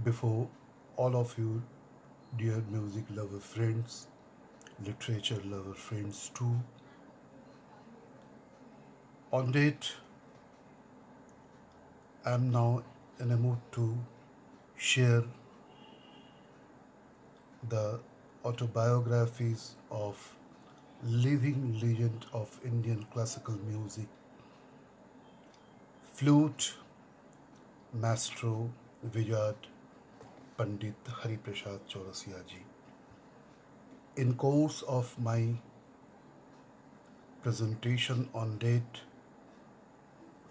Before all of you, dear music lover friends, literature lover friends too, on date, I'm now in a mood to share the autobiographies of living legend of Indian classical music, flute maestro Vijay Pandit Hari Prasad Chaurasia ji. In course of my presentation on date,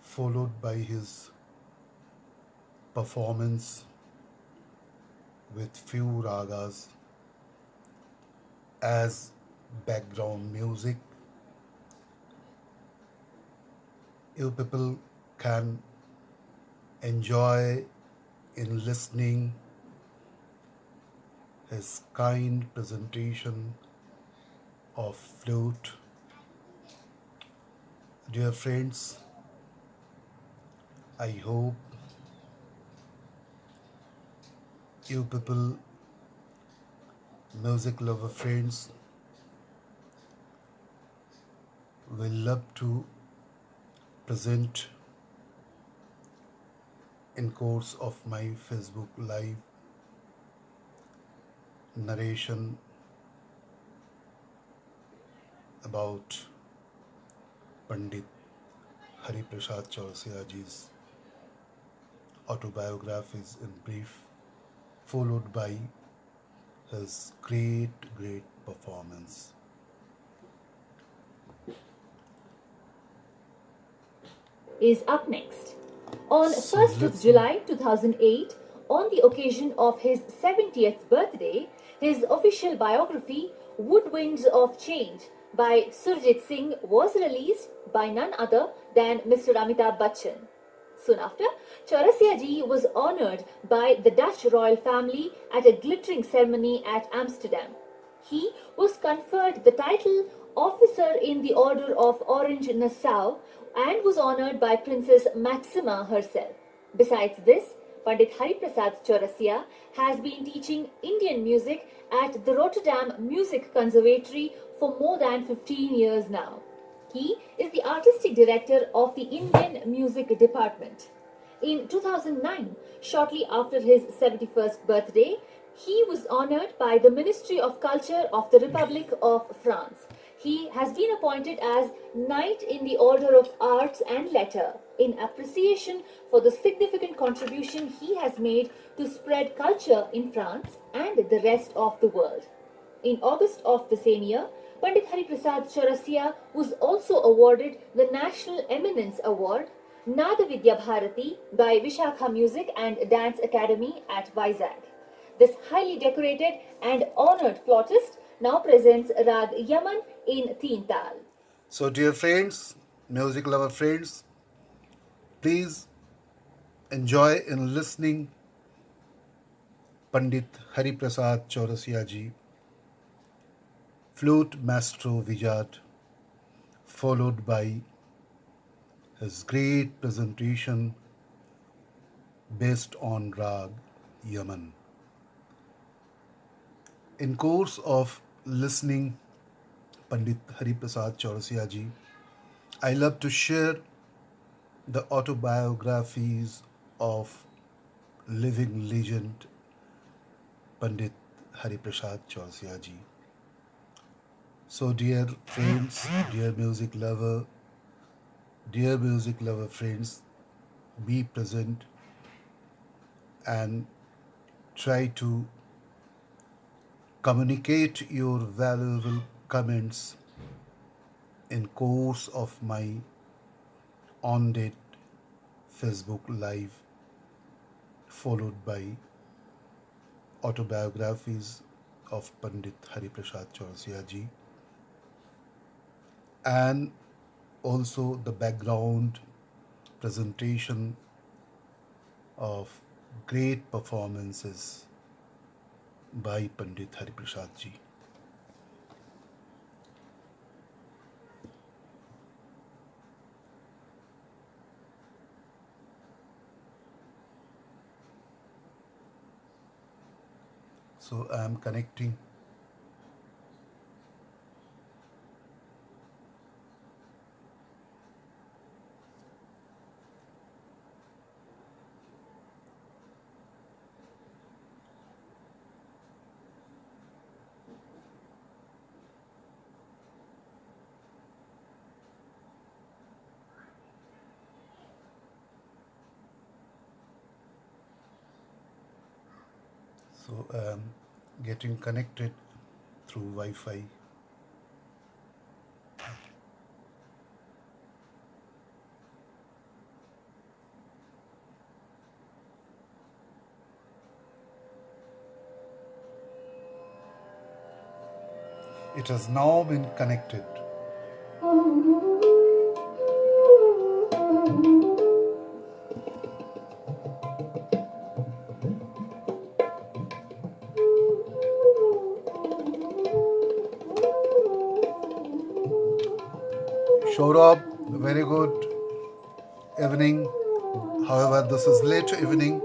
followed by his performance with few ragas as background music, you people can enjoy in listening his kind presentation of flute. Dear friends, I hope you people, music lover friends, will love to present in course of my Facebook live narration about Pandit Hari Prasad Chaurasia ji's autobiographies in brief, followed by his great performance. Is up next. On So 1st of let's July 2008, on the occasion of his 70th birthday, his official biography, Woodwinds of Change, by Surjit Singh was released by none other than Mr. Amitabh Bachchan. Soon after, Chaurasia ji was honored by the Dutch royal family at a glittering ceremony at Amsterdam. He was conferred the title Officer in the Order of Orange Nassau and was honored by Princess Maxima herself. Besides this, Pandit Hariprasad Chaurasia has been teaching Indian music at the Rotterdam Music Conservatory for more than 15 years now. He is the artistic director of the Indian Music Department. In 2009, shortly after his 71st birthday, he was honored by the Ministry of Culture of the Republic of France. He has been appointed as Knight in the Order of Arts and Letter in appreciation for the significant contribution he has made to spread culture in France and the rest of the world. In August of the same year, Pandit Hariprasad Chaurasia was also awarded the National Eminence Award, Nadavidya Bharati, by Vishakha Music and Dance Academy at Vizag. This highly decorated and honored flautist now presents Rag Yaman in Teen Tal. So, dear friends, music lover friends, please enjoy in listening Pandit Hari Prasad Chaurasia ji, flute maestro Vijay, followed by his great presentation based on Rag Yaman. In course of listening Pandit Hari Prasad Chaurasia ji, I love to share the autobiographies of living legend Pandit Hari Prasad Chaurasia ji. So, dear friends, dear music lover friends, be present and try to communicate your valuable comments in course of my on-date Facebook live, followed by autobiographies of Pandit Hari Prasad Chaurasia ji, and also the background presentation of great performances by Pandit Hari Prasad ji. So I am connecting. So I am getting connected through Wi-Fi. It has now been connected. Saurabh, very good evening. However, this is late evening.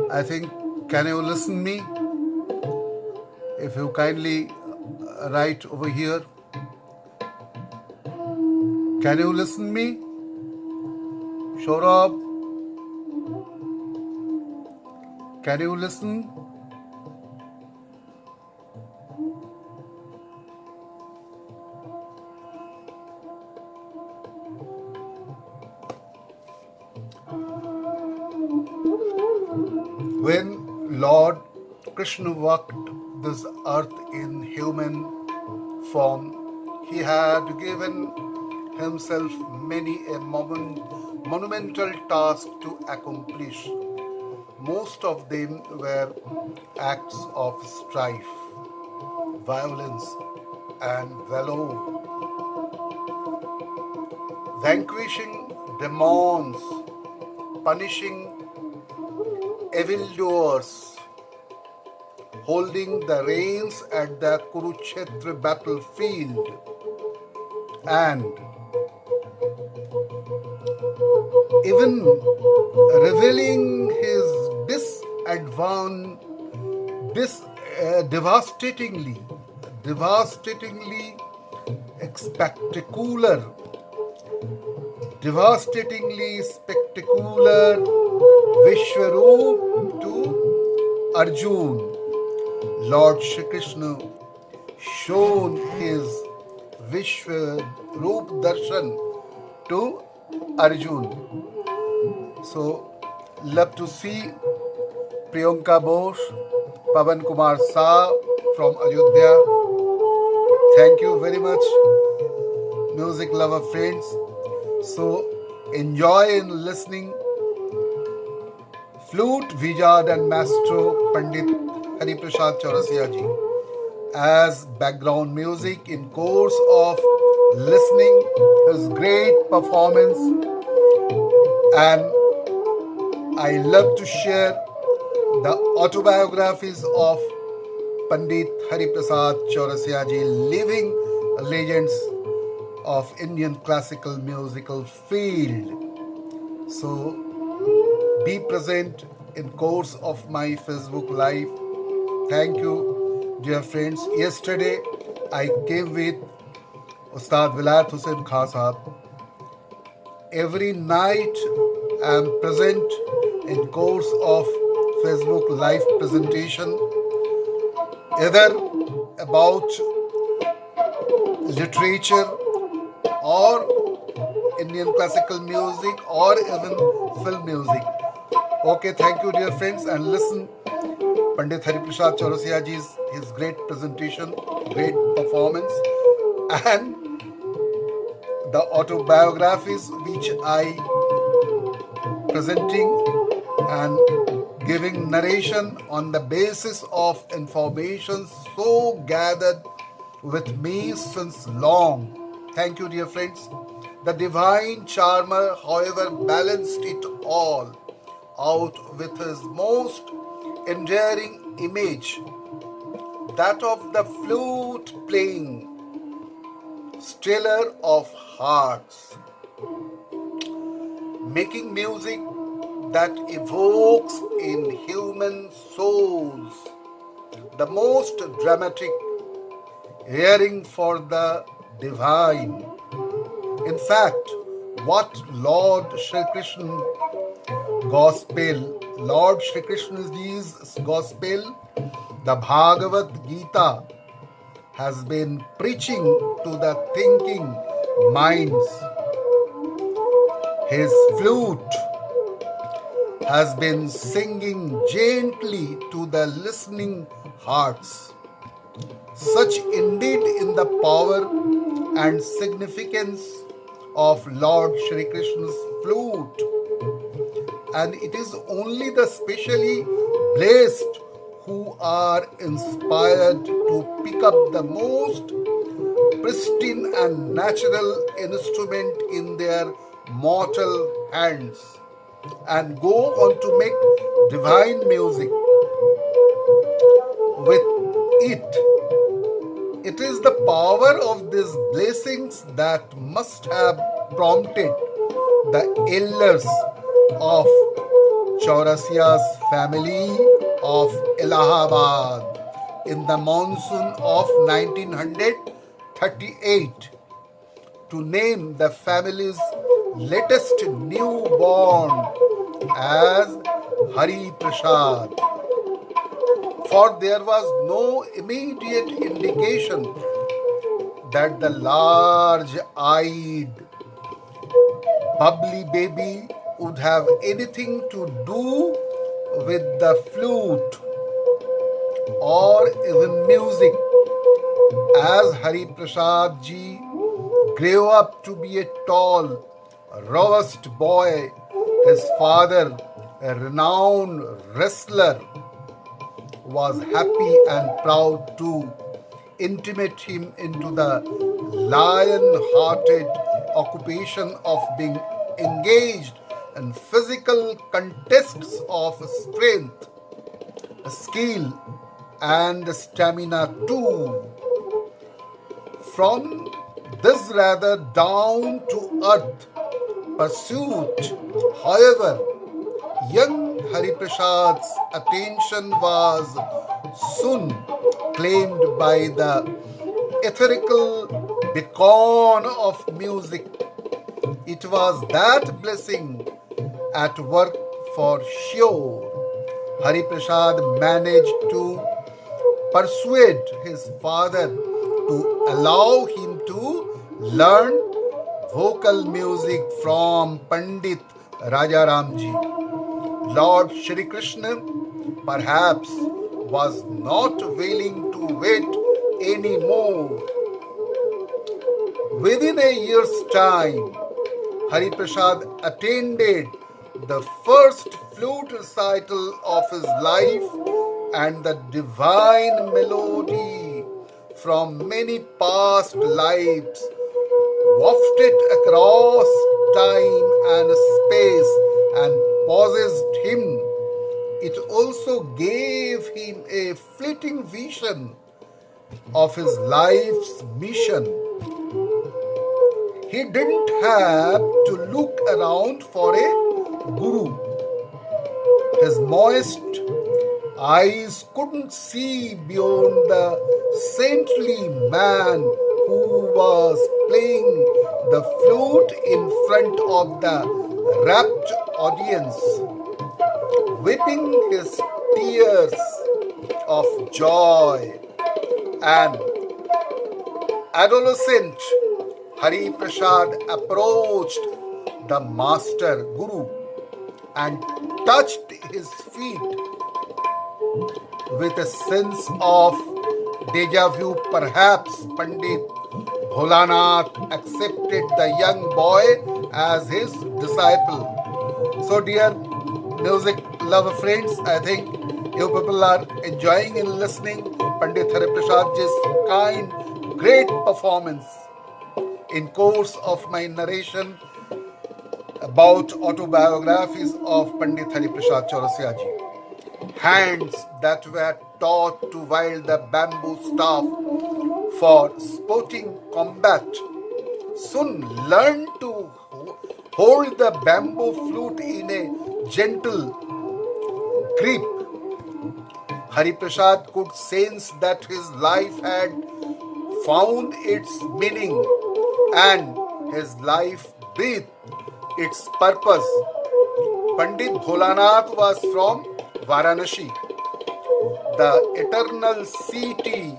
I think, can you listen me? If you kindly write over here. Can you listen me? Saurabh, can you listen? When Lord Krishna walked this earth in human form, he had given himself many a monumental task to accomplish. Most of them were acts of strife, violence, and valor, vanquishing demons, punishing evildoers, holding the reins at the Kurukshetra battlefield, and even revealing his devastatingly spectacular Vishwaroop to Arjun. Lord Shri Krishna shown his Vishwaroop darshan to Arjun. So, love to see Priyanka Bose, Pavan Kumar Shah from Ayodhya. Thank you very much, music lover friends. So, enjoy in listening Flute, Vijad and Maestro Pandit Hariprasad Chaurasia ji as background music in course of listening his great performance, and I love to share the autobiographies of Pandit Hariprasad Chaurasia ji, living legends of Indian classical musical field. So be present in course of my Facebook live. Thank you, dear friends. Yesterday I came with Ustad Vilayat Hussain Khan Sahab. Every night I am present in course of Facebook live presentation, either about literature or Indian classical music or even film music. Okay, thank you, dear friends, and listen Pandit Hariprasad Chaurasia ji's his great presentation, great performance, and the autobiographies which I presenting and giving narration on the basis of information so gathered with me since long. Thank you, dear friends. The divine charmer, however, balanced it all out with his most endearing image, that of the flute playing stiller of hearts, making music that evokes in human souls the most dramatic yearning for the divine. In fact, what Lord Shri Krishna Lord Shri Krishna's Gospel, the Bhagavad Gita, has been preaching to the thinking minds. His flute has been singing gently to the listening hearts. Such indeed in the power and significance of Lord Shri Krishna's flute, and it is only the specially blessed who are inspired to pick up the most pristine and natural instrument in their mortal hands and go on to make divine music with it. It is the power of these blessings that must have prompted the elders of Chaurasia's family of Allahabad in the monsoon of 1938 to name the family's latest newborn as Hari Prasad. For there was no immediate indication that the large-eyed, bubbly baby would have anything to do with the flute or even music. As Hari Prasad ji grew up to be a tall, robust boy, his father, a renowned wrestler, was happy and proud to intimate him into the lion-hearted occupation of being engaged in physical contests of strength, skill, and stamina too. From this rather down-to-earth pursuit, however, young Hari Prasad's attention was soon claimed by the etherical beacon of music. It was that blessing at work for sure. Hari Prasad managed to persuade his father to allow him to learn vocal music from Pandit Rajaramji. Lord Shri Krishna perhaps was not willing to wait any more. Within a year's time, Hari Prasad attended the first flute recital of his life, and the divine melody from many past lives wafted across time and space and possessed him. It also gave him a fleeting vision of his life's mission. He didn't have to look around for a guru. His moist eyes couldn't see beyond the saintly man who was playing the flute in front of the rapt audience, weeping his tears of joy. And adolescent Hari Prasad approached the master guru and touched his feet with a sense of deja vu. Perhaps Pandit Bholanath accepted the young boy as his disciple. So dear music lover friends, I think you people are enjoying and listening Pandit Hari Prasad's kind, great performance in course of my narration about autobiographies of Pandit Hari Prasad Chaurasia ji. Hands that were taught to wield the bamboo staff for sporting combat soon learned to hold the bamboo flute in a gentle grip. Hari Prasad could sense that his life had found its meaning and his life breathed its purpose. Pandit Bholanath was from Varanasi, the eternal city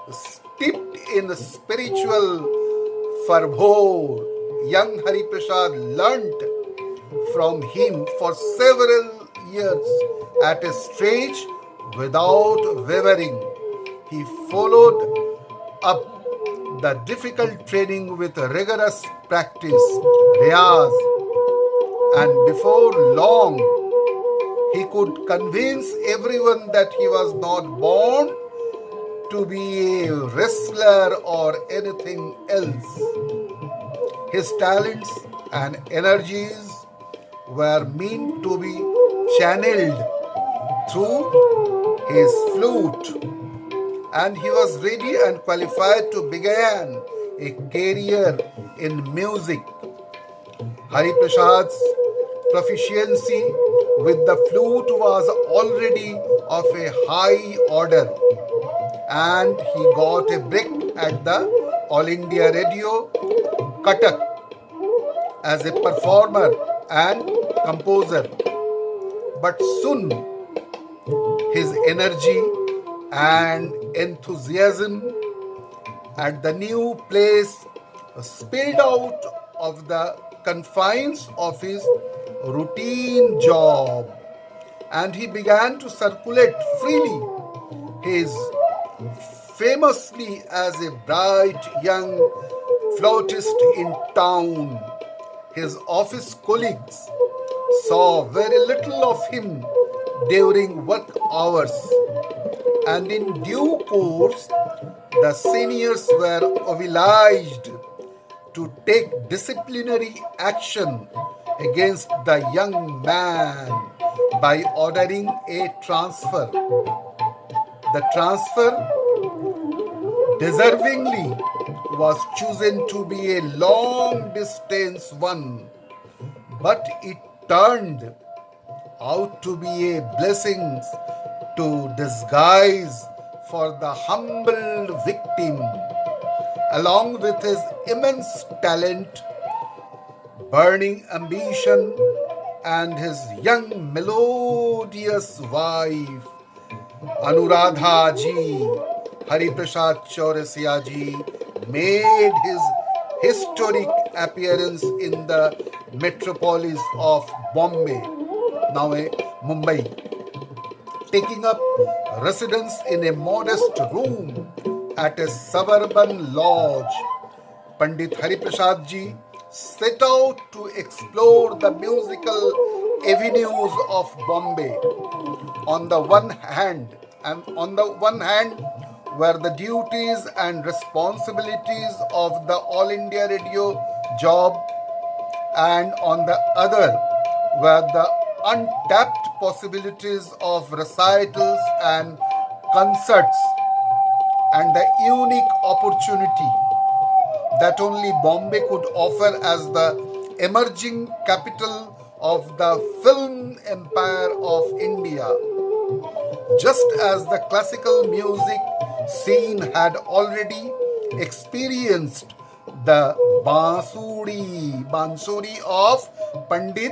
steeped in spiritual fervor. Young Hari Prasad learnt from him for several years at a stretch without wavering. He followed up the difficult training with rigorous practice, riyaz, and before long he could convince everyone that he was not born to be a wrestler or anything else. His talents and energies were meant to be channeled through his flute, and he was ready and qualified to begin a career in music. Hari Prasad's proficiency with the flute was already of a high order, and he got a break at the All India Radio, Cuttack, as a performer and composer. But soon his energy and enthusiasm at the new place spilled out of the confines of his routine job, and he began to circulate freely. His famously as a bright young flautist in town. His office colleagues saw very little of him during work hours, and in due course the seniors were obliged to take disciplinary action against the young man by ordering a transfer. The transfer deservingly was chosen to be a long distance one, but it turned out to be a blessing to disguise for the humble victim. Along with his immense talent, burning ambition, and his young melodious wife, Anuradha ji, Hari Prasad Chaurasia ji made his historic appearance in the metropolis of Bombay, now Mumbai, taking up residence in a modest room at a suburban lodge. Pandit Hari Prasad ji set out to explore the musical avenues of Bombay. On the one hand, were the duties and responsibilities of the All India Radio job, and on the other were the untapped possibilities of recitals and concerts, and the unique opportunity that only Bombay could offer as the emerging capital of the film empire of India. Just as the classical music scene had already experienced the Bansuri of Pandit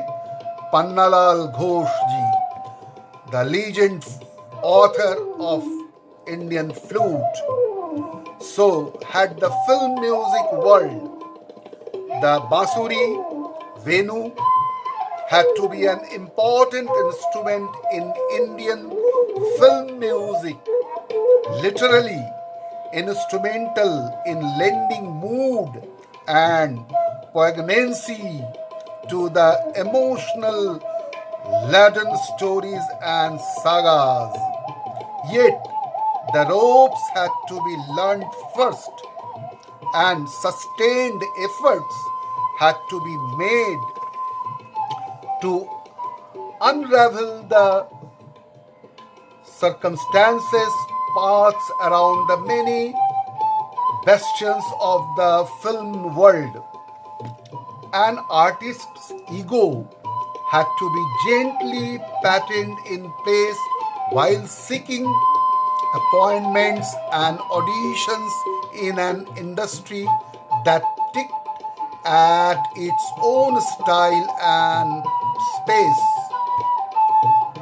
Pannalal Ghosh ji, the legend author of Indian flute, so had the film music world. The Bansuri, Venu, had to be an important instrument in Indian film music, literally instrumental in lending mood and poignancy to the emotional laden stories and sagas. Yet the ropes had to be learned first, and sustained efforts had to be made to unravel the circumstances, paths around the many bastions of the film world. An artist's ego had to be gently patted in place while seeking appointments and auditions in an industry that ticked at its own style and space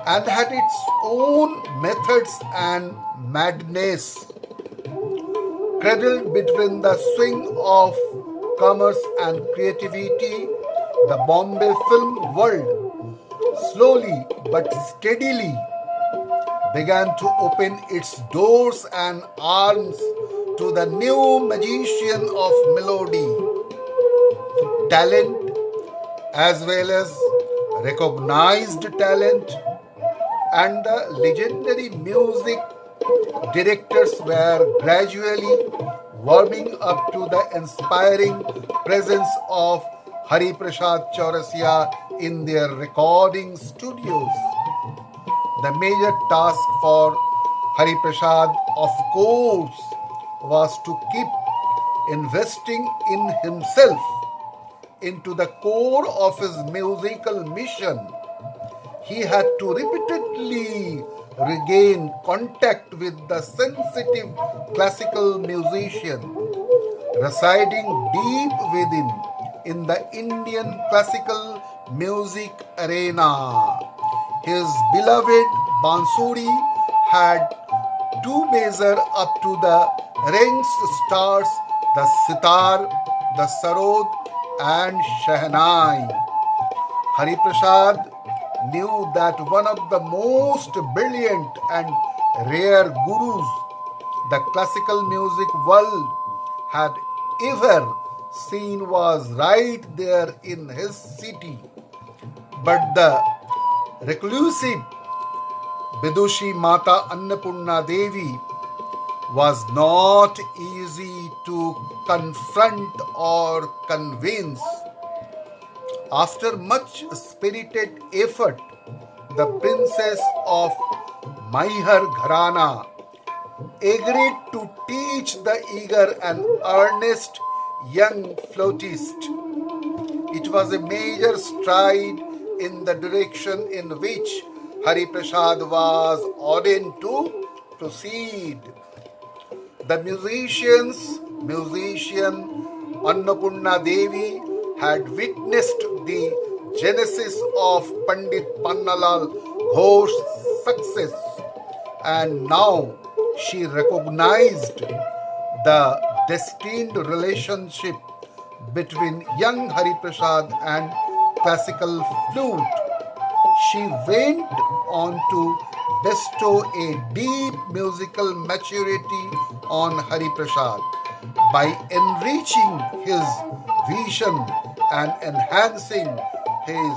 and had its own methods and madness. Cradled between the swing of commerce and creativity, the Bombay film world slowly but steadily began to open its doors and arms to the new magician of melody, talent, as well as recognized talent, and the legendary music directors were gradually warming up to the inspiring presence of Hari Prasad Chaurasia in their recording studios. The major task for Hari Prasad, of course, was to keep investing in himself, into the core of his musical mission. He had to repeatedly regain contact with the sensitive classical musician residing deep within in the Indian classical music arena. His beloved Bansuri had to measure up to the ranged stars, the sitar, the sarod, and Shehnai. Hari Prasad knew that one of the most brilliant and rare gurus the classical music world had ever seen was right there in his city. But the reclusive Vidushi Mata Annapurna Devi was not easy to confront or convince. After much spirited effort, the princess of Maihar Gharana agreed to teach the eager and earnest young flautist. It was a major stride in the direction in which Hari Prasad was ordained to proceed. The musician Annapurna Devi had witnessed the genesis of Pandit Pannalal Ghosh's success, and now she recognized the destined relationship between young Hari Prasad and classical flute. She went on to bestow a deep musical maturity on Hari Prasad by enriching his vision and enhancing his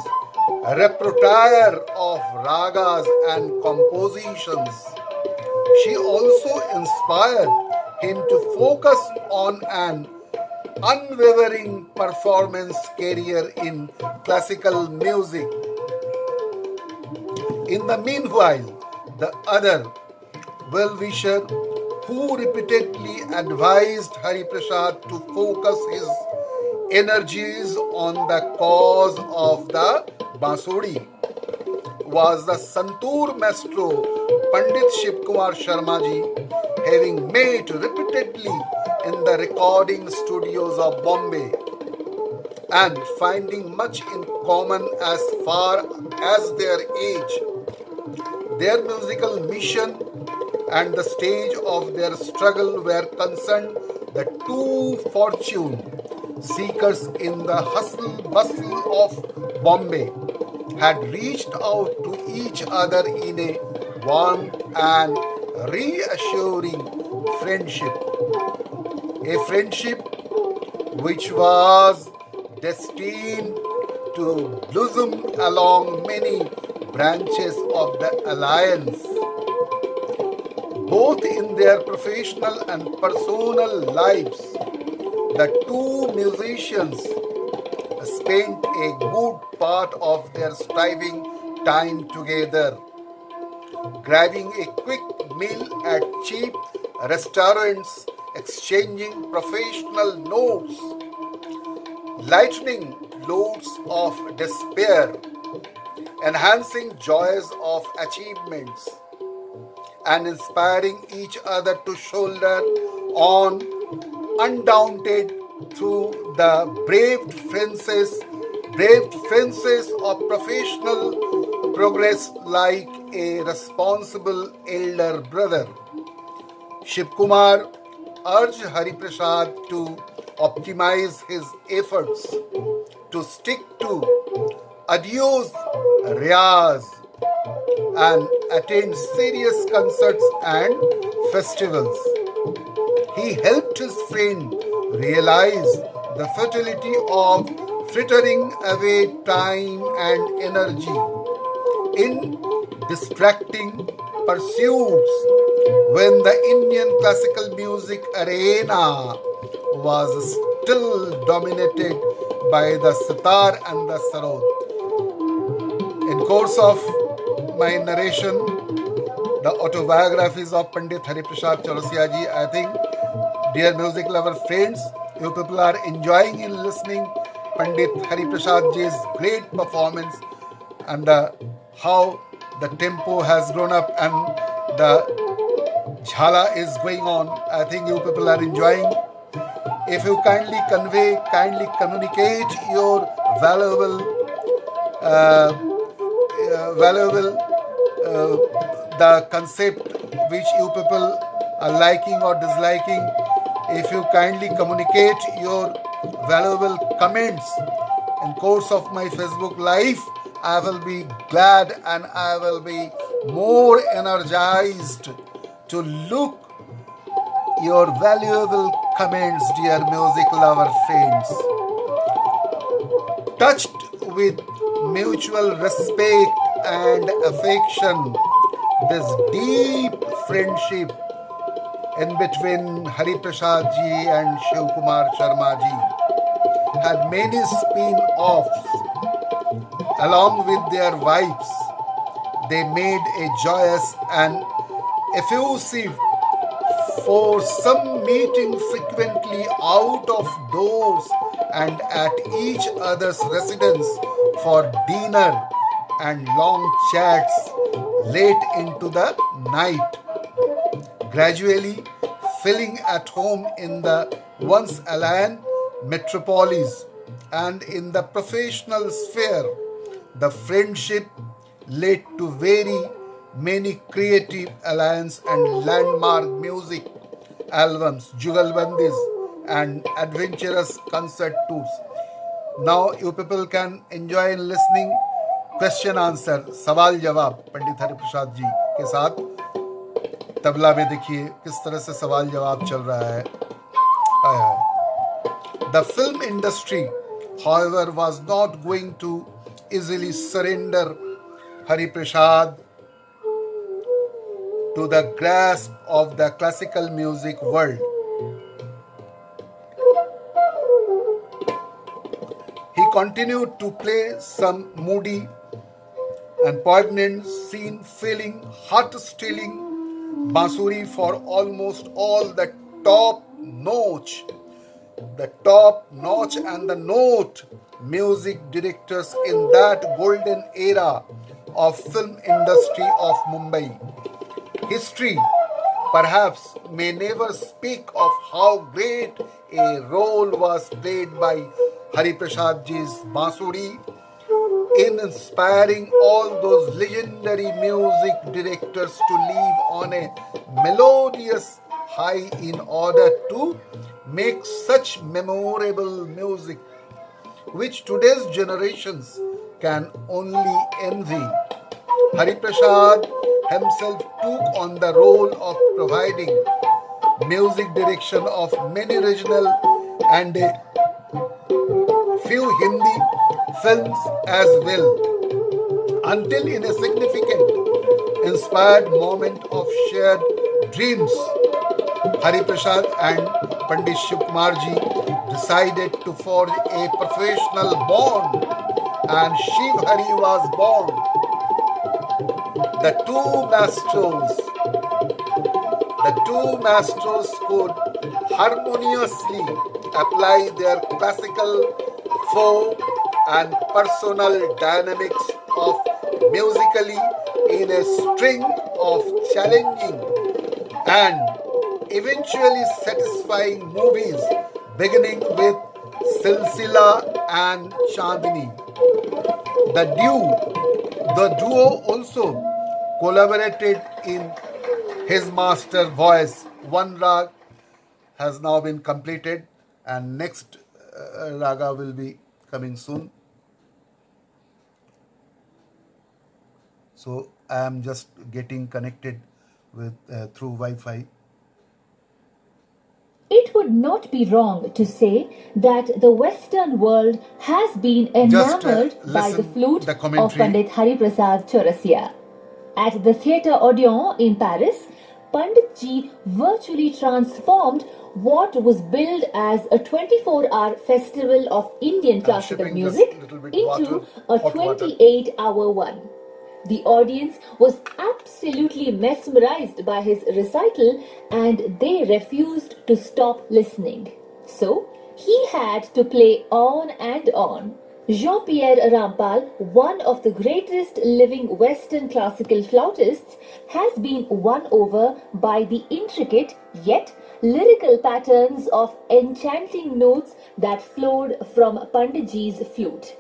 repertoire of ragas and compositions. She also inspired him to focus on an unwavering performance career in classical music. In the meanwhile, the other well-wisher who repeatedly advised Hari Prasad to focus his energies on the cause of the Bansuri was the Santoor maestro Pandit Shiv Kumar Sharma ji, having met repeatedly in the recording studios of Bombay and finding much in common as far as their age, their musical mission, and the stage of their struggle were concerned. The two fortune seekers in the hustle bustle of Bombay had reached out to each other in a warm and reassuring friendship. A friendship which was destined to blossom along many branches of the alliance. Both in their professional and personal lives, the two musicians spent a good part of their striving time together, grabbing a quick meal at cheap restaurants, exchanging professional notes, lightening loads of despair, enhancing joys of achievements. and inspiring each other to shoulder on undaunted through the brave fences of professional progress like a responsible elder brother. Shivkumar urged Hari Prasad to optimize his efforts, to stick to adios riyaz and attend serious concerts and festivals. He helped his friend realize the futility of frittering away time and energy in distracting pursuits when the Indian classical music arena was still dominated by the sitar and the sarod. In course of my narration, the autobiographies of Pandit Hari Prasad Chaurasia ji, I think, dear music lover friends, you people are enjoying in listening Pandit Hari Prasad ji's great performance and how the tempo has grown up and the jhala is going on. I think you people are enjoying. If you kindly communicate your valuable the concept which you people are liking or disliking. If you kindly communicate your valuable comments in course of my Facebook live, I will be glad and I will be more energized to look your valuable comments, dear music lover friends. Touched with mutual respect and affection, this deep friendship in between Hari Prasad ji and Shivkumar Sharma ji had many spin-offs. Along with their wives, they made a joyous and effusive foursome meeting frequently out of doors and at each other's residence for dinner and long chats late into the night. Gradually filling at home in the once alien metropolis and in the professional sphere, the friendship led to very many creative alliance and landmark music albums, jugalbandis and adventurous concert tours. Now you people can enjoy in listening question answer, सवाल जवाब पंडित हरि प्रसाद जी के साथ तबला में देखिए किस तरह से सवाल जवाब चल रहा है. The film industry, however, was not going to easily surrender Hari Prasad to the grasp of the classical music world. He continued to play some moody and poignant scene filling, heart-stealing bansuri for almost all the top-notch and the note music directors in that golden era of film industry of Mumbai. History perhaps may never speak of how great a role was played by Hari Prasad ji's bansuri in inspiring all those legendary music directors to live on a melodious high in order to make such memorable music which today's generations can only envy. Hari Prasad himself took on the role of providing music direction of many regional and a few Hindi films as well, until in a significant inspired moment of shared dreams, Hari Prasad and Pandit Shivkumar ji decided to forge a professional bond and Shiv Hari was born. The two masters could harmoniously apply their classical, folk and personal dynamics of musically in a string of challenging and eventually satisfying movies, beginning with Silsila and Chandni. The duo also collaborated in his master voice. One rag has now been completed, and next raga will be coming soon. So I am just getting connected with through Wi-Fi. It would not be wrong to say that the Western world has been Just enamored by the listen flute the of commentary. Pandit Hariprasad Chaurasia. At the Theatre Odeon in Paris, Pandit ji virtually transformed what was billed as a 24-hour festival of Indian classical Shipping just music little bit into water, a hot water. 28-hour one. The audience was absolutely mesmerized by his recital and they refused to stop listening. So, he had to play on and on. Jean-Pierre Rampal, one of the greatest living Western classical flautists, has been won over by the intricate yet lyrical patterns of enchanting notes that flowed from Panditji's flute.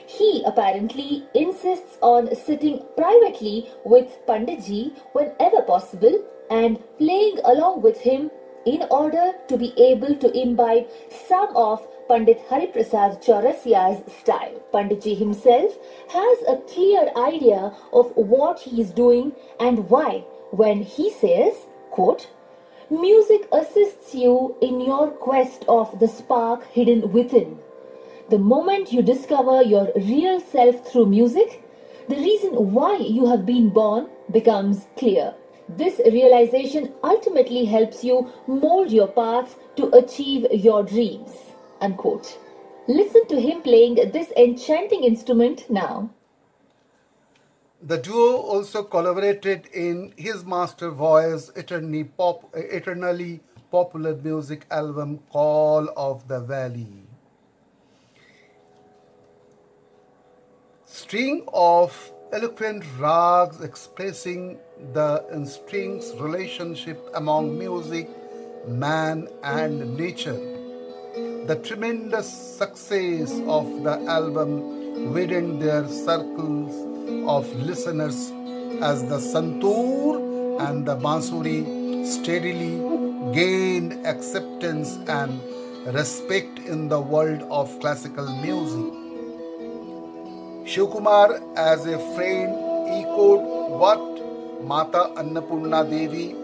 He apparently insists on sitting privately with Panditji whenever possible and playing along with him in order to be able to imbibe some of Pandit Hariprasad Chaurasia's style. Panditji himself has a clear idea of what he is doing and why when he says, quote, "Music assists you in your quest of the spark hidden within. The moment you discover your real self through music, the reason why you have been born becomes clear. This realization ultimately helps you mold your path to achieve your dreams." Unquote. Listen to him playing this enchanting instrument now. The duo also collaborated in his master voice eternally popular music album Call of the Valley. String of eloquent rags expressing the instincts relationship among music, man and nature. The tremendous success of the album widened their circles of listeners as the santoor and the bansuri steadily gained acceptance and respect in the world of classical music. Shivkumar, as a friend, echoed what Mata Annapurna Devi,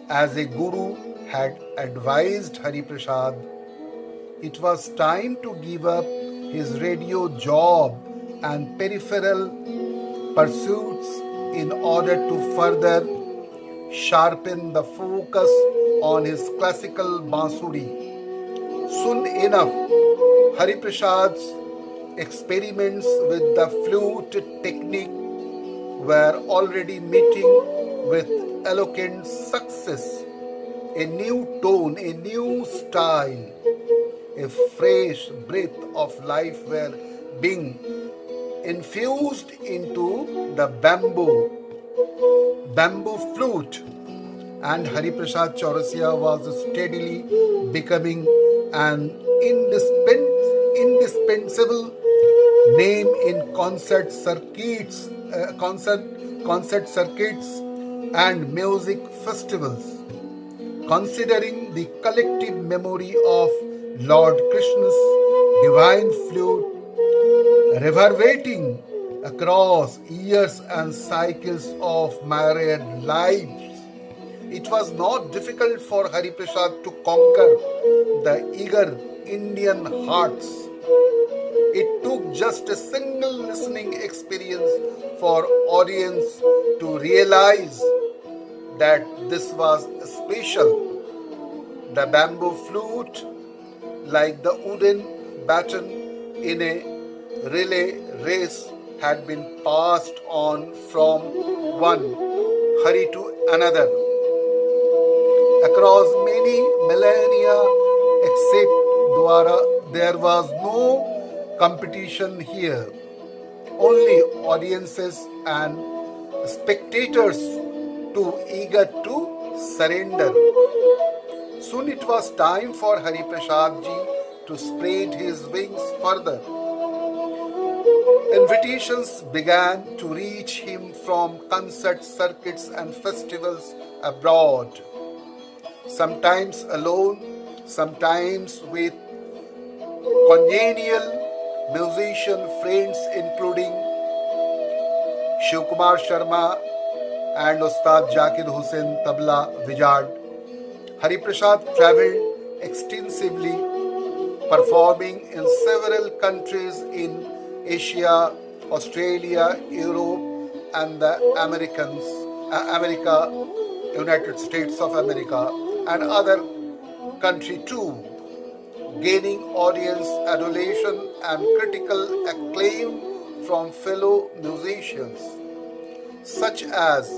as a guru, had advised Hariprasad. It was time to give up his radio job and peripheral pursuits in order to further sharpen the focus on his classical bansuri. Soon enough, Hariprasad's experiments with the flute technique were already meeting with eloquent success. A new tone, a new style, a fresh breath of life were being infused into the bamboo flute, and Hariprasad Chaurasia was steadily becoming an indispensable name in concert circuits and music festivals. Considering the collective memory of Lord Krishna's divine flute reverberating across years and cycles of myriad lives, it was not difficult for Hariprasad to conquer the eager Indian hearts. It took just a single listening experience for audience to realize that this was special. The bamboo flute, like the wooden baton in a relay race, had been passed on from one Hari to another across many millennia, except Dwara. There was no competition here, only audiences and spectators too eager to surrender. Soon it was time for Hari Prasad ji to spread his wings further. Invitations began to reach him from concert circuits and festivals abroad, sometimes alone, sometimes with congenial musician friends including Shiv Kumar Sharma and Ustad Zakir Hussain Tabla Vijard. Hari Prasad travelled extensively, performing in several countries in Asia, Australia, Europe, and the United States of America, and other country too, gaining audience adulation and critical acclaim from fellow musicians such as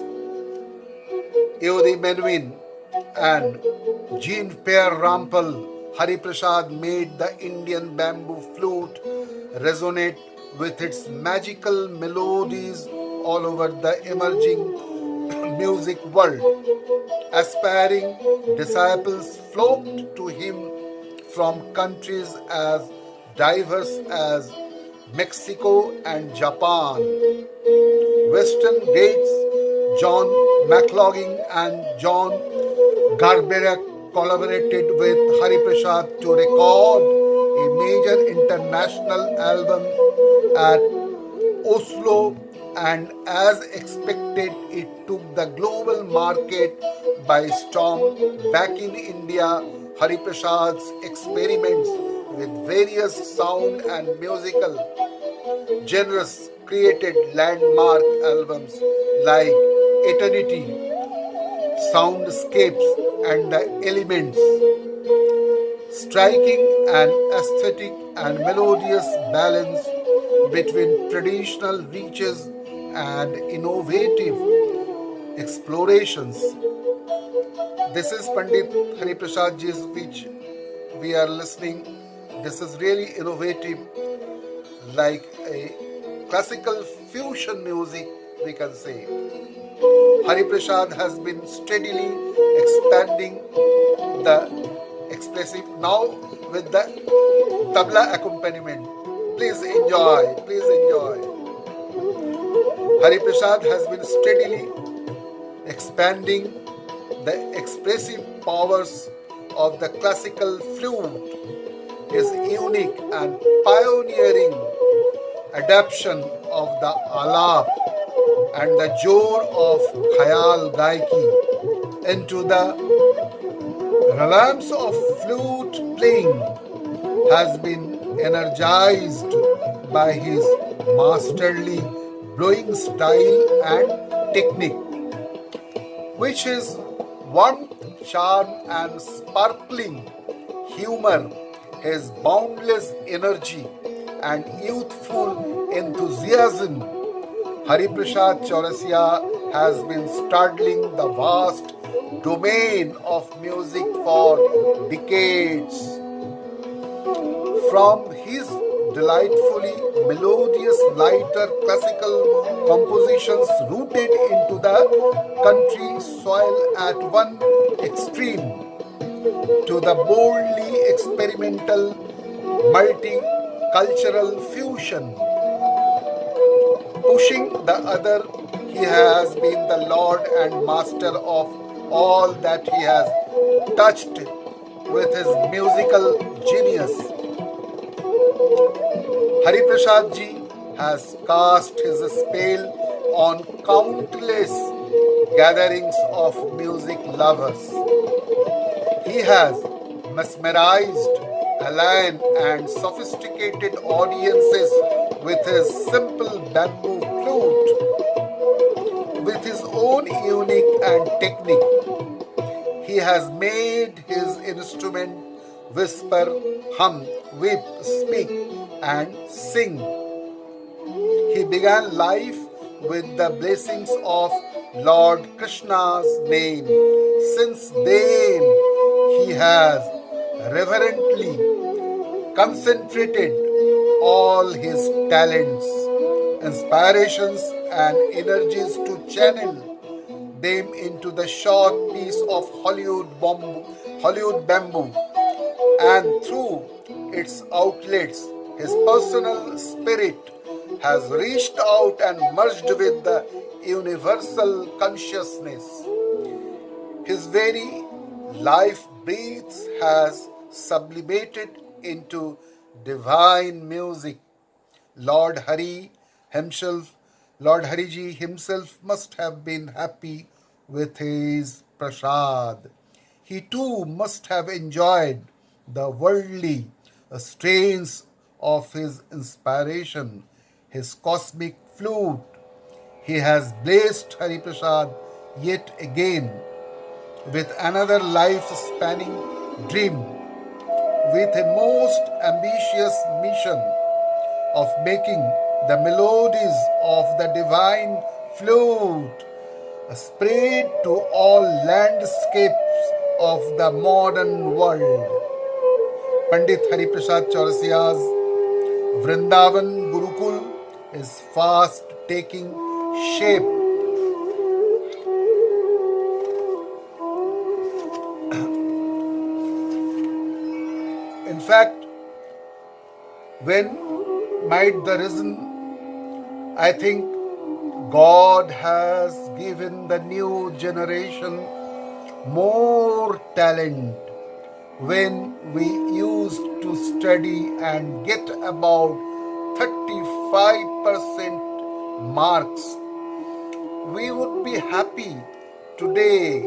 Eddie Menvin and Jean-Pierre Rampal. Hari Prasad made the Indian bamboo flute resonate with its magical melodies all over the emerging music world. Aspiring disciples flocked to him from countries as diverse as Mexico and Japan. Western greats John McLaughlin and John Garbarek collaborated with Hari Prasad to record a major international album at Oslo, and as expected, it took the global market by storm. Back in India, Hari Prasad's experiments with various sound and musical genres created landmark albums like Eternity, Soundscapes, and The Elements, striking an aesthetic and melodious balance between traditional reaches and innovative explorations. This is Pandit Hari Prasad ji's which we are listening. This is really innovative, like a classical fusion music, we can say. Hari Prasad has been steadily expanding the expressive now with the tabla accompaniment. Please enjoy, please enjoy. Hari Prasad has been steadily expanding the expressive powers of the classical flute. His unique and pioneering adaptation of the alap and the jor of khayal gaiki into the realms of flute playing has been energized by his masterly blowing style and technique, which is warmth, charm, and sparkling humor, his boundless energy and youthful enthusiasm. Hari Prasad Chaurasia has been straddling the vast domain of music for decades. From his delightfully melodious lighter classical compositions rooted into the country soil at one extreme, to the boldly experimental multicultural fusion pushing the other, he has been the Lord and Master of all that he has touched with his musical genius. Hari Prasad ji has cast his spell on countless gatherings of music lovers. He has mesmerized alien and sophisticated audiences with his simple bamboo flute. With his own unique and technique, he has made his instrument whisper, hum, weep, speak, and sing. He began life with the blessings of Lord Krishna's name. Since then, he has reverently concentrated all his talents inspirations and energies to channel them into the short piece of Hollywood bamboo, and through its outlets, his personal spirit has reached out and merged with the universal consciousness. His very life breath has sublimated into divine music. Lord Hari himself, Lord Hariji himself must have been happy with his prasad. He too must have enjoyed the worldly strains of his inspiration, his cosmic flute. He has blessed Hari Prasad yet again with another life-spanning dream, with a most ambitious mission of making the melodies of the divine flute spread to all landscapes of the modern world. Pandit Hari Prasad Chaurasia's Vrindavan Gurukul is fast taking shape. In fact, when might the risen, I think God has given the new generation more talent. When we used to study and get about 35% marks, we would be happy. Today,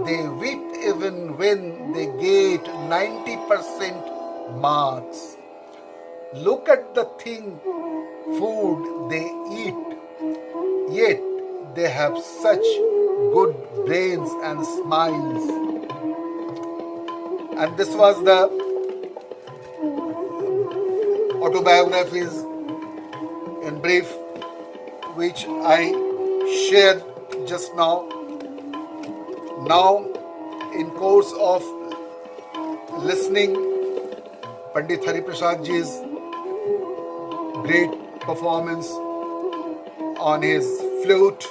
they weep even when they get 90% marks. Look at the food they eat, yet they have such good brains and smiles. And this was the autobiographies in brief which I shared just now. Now, in course of listening Pandit Hari Prasad ji's great performance on his flute,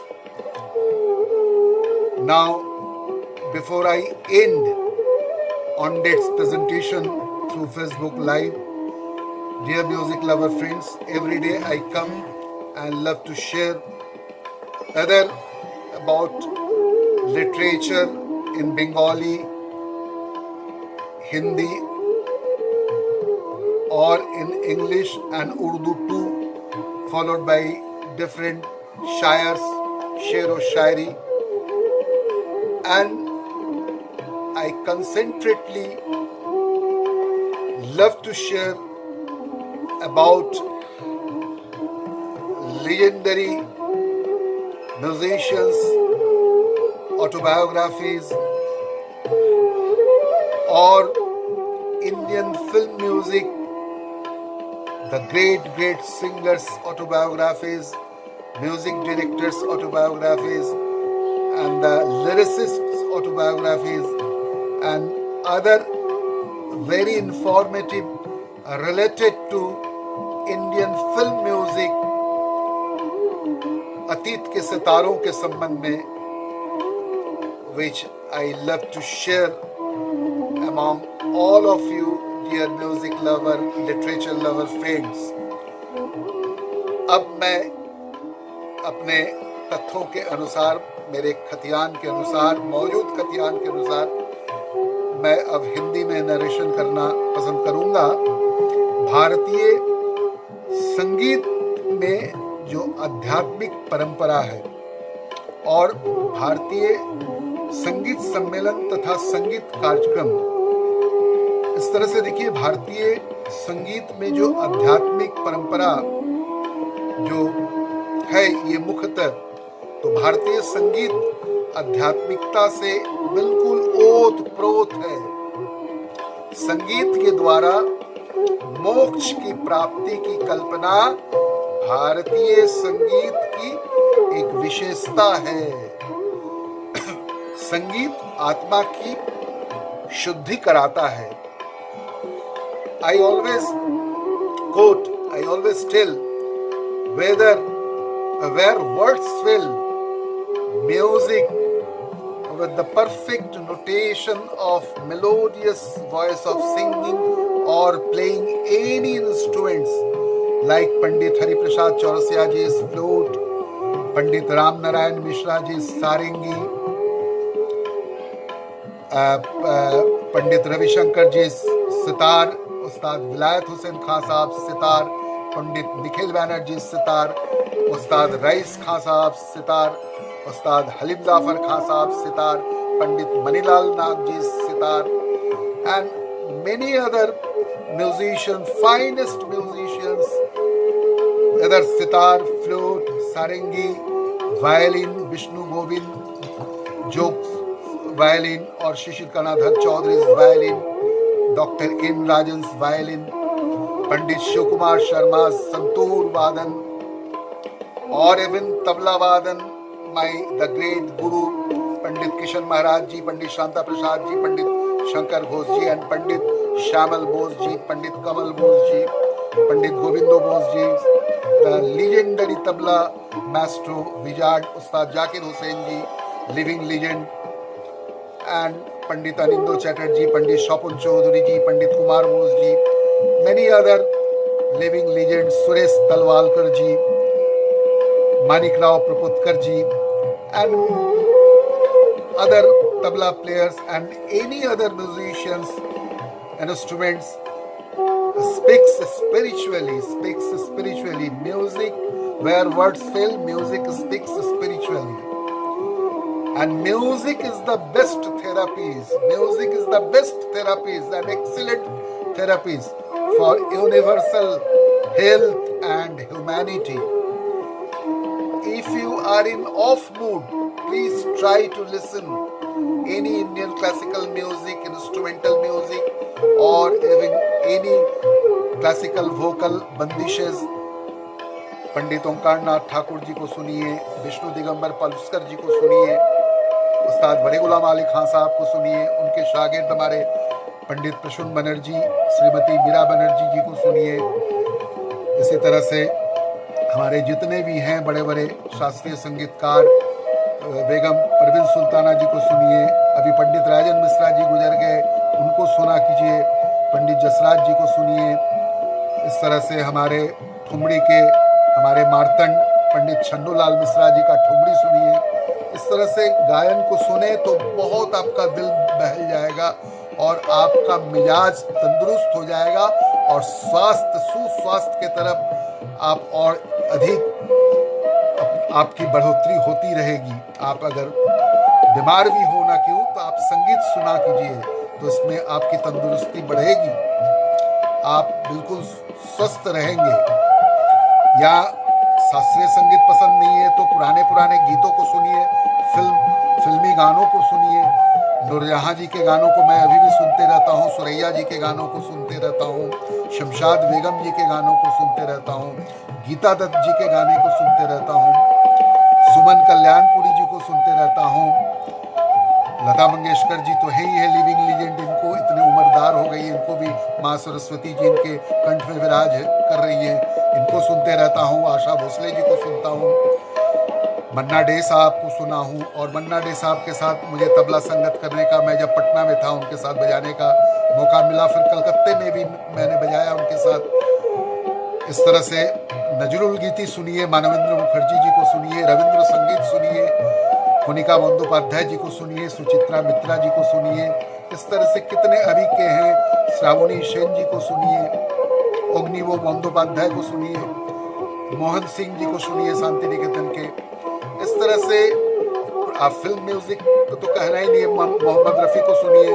now before I end on Date's presentation through Facebook Live, dear music lover friends, every day I come and love to share either about literature in Bengali, Hindi, or in English and Urdu too, followed by different shayars, sher-o-shairi, and I concentrately love to share about legendary musicians, autobiographies, or Indian film music, the great singers' autobiographies, music directors' autobiographies, and the lyricists' autobiographies, and other very informative related to Indian film music, अतीत के सितारों के संबंध में, which I love to share among all of you, dear music lover, literature lover friends. अब मैं अपने तथ्यों के अनुसार, मेरे खतियान के अनुसार, मौजूद खतियान के अनुसार, मैं अब हिंदी में नरेशन करना पसंद करूंगा। भारतीय संगीत में जो आध्यात्मिक परंपरा है और भारतीय संगीत सम्मेलन तथा संगीत कार्यक्रम, इस तरह से देखिए, भारतीय संगीत में जो आध्यात्मिक परंपरा जो है, ये मुख्यतः तो भारतीय संगीत आध्यात्मिकता से बिल्कुल ओत-प्रोत है। संगीत के द्वारा मोक्ष की प्राप्ति की कल्पना भारतीय संगीत की एक विशेषता है। संगीत आत्मा की शुद्धि कराता है। I always quote, I always tell, where words fill, music with the perfect notation of melodious voice of singing or playing any instruments like Pandit Hari Prasad Chaurasia ji's flute, Pandit Ram Narayan Mishra ji's sarangi, Pandit Ravishankar जी सितार, उस्ताद विलायत हुसैन खान साहब सितार, पंडित निखिल बैनर्जी सितार, उस्ताद rice Khan साहब सितार, उस्ताद हलीम जाफर खान साहब सितार, पंडित मनीलाल नाग जी sitar, and many other musicians, finest musicians, whether sitar, flute, sarangi, violin, Vishnu Govind Jokes violin or Shishir Kanadhar Chaudhary's violin, Dr. N. Rajan's violin, Pandit Shivkumar Sharma's santoor vadan, or even tabla vadan, the great Guru Pandit Kishan Maharaj ji, Pandit Shanta Prasad ji, Pandit Shankar Ghosh ji, and Pandit Shamal Bose ji, Pandit Kamal Bose ji, Pandit Govindo Bose ji, the legendary tabla maestro Vijay Ustad Zakir Hussain ji, living legend, and Pandit Anindo Chatterjee, Pandit Shapun Chaudhary ji, Pandit Kumar Bose ji, many other living legends, Suresh Talwalkar ji, Manik Rao Praputkar ji, and other tabla players and any other musicians and instruments speaks spiritually. Music, where words fail, music speaks spiritually. And music is the best therapies. Music is the best therapies and excellent therapies for universal health and humanity. If you are in off mood, please try to listen any Indian classical music, instrumental music, or even any classical vocal bandishes. पंडित ओंकार नाथ ठाकुर जी को सुनिए, विष्णु दिगंबर पलुस्कर जी को सुनिए, उस्ताद बड़े गुलाम अली खान साहब को सुनिए, उनके शागिर्द हमारे पंडित प्रसून बनर्जी, श्रीमती मीरा बनर्जी जी को सुनिए। इसी तरह से हमारे जितने भी हैं बड़े बड़े शास्त्रीय संगीतकार, बेगम परवीन सुल्ताना जी को सुनिए, अभी पंडित राजन मिश्रा जी गुजर गए, उनको सुना कीजिए, पंडित जसराज जी को सुनिए। इस तरह से हमारे ठुमड़ी के हमारे मार्तंड पंडित छन्नूलाल मिश्रा जी का ठुमड़ी सुनिए। इस तरह से गायन को सुने तो बहुत आपका दिल बहल जाएगा और आपका मिजाज तंदुरुस्त हो जाएगा और सुस्वास्थ्य के तरफ आप और अधिक आपकी बढ़ोतरी होती रहेगी। आप अगर बीमार भी हो ना क्यों तो आप संगीत सुना कीजिए तो इसमें आपकी तंदुरुस्ती बढ़ेगी, आप बिल्कुल स्वस्थ रहेंगे। या शास्त्रीय संगीत पसंद नहीं है तो पुराने गीतों को सुनिए, फिल्मी गानों को सुनिए। नूरजहां जी के गानों को मैं अभी भी सुनते रहता हूँ, सुरैया जी के गानों को सुनते रहता हूँ, शमशाद बेगम जी के गानों को सुनते रहता हूँ, गीता दत्त जी के गाने को सुनते रहता हूँ, सुमन कल्याणपुरी जी को सुनते रहता हूँ, लता मंगेशकर जी तो है ही है लिविंग लीजेंड, इनको इतने उम्रदार हो गई, इनको भी माँ सरस्वती जी इनके कंठ में विराज कर रही है, इनको सुनते रहता हूँ। आशा भोसले जी को सुनता हूँ, मन्ना डे साहब को सुना हूँ, और मन्ना डे साहब के साथ मुझे तबला संगत करने का, मैं जब पटना में था उनके साथ बजाने का मौका मिला, फिर कलकत्ते में भी मैंने बजाया उनके साथ। इस तरह से नजरुल गीति सुनिए, मानवेंद्र मुखर्जी जी को सुनिए, रविंद्र संगीत सुनिए, मोनिका बंदोपाध्याय जी को सुनिए, सुचित्रा मित्रा जी को सुनिए। इस तरह से कितने अभी के हैं, श्रावणी सेन जी को सुनिए, अग्निवो बंदोपाध्याय को सुनिए, मोहन सिंह जी को सुनिए शांति निकेतन के। इस तरह से आप फिल्म म्यूजिक तो कहना ही नहीं है, मोहम्मद रफ़ी को सुनिए,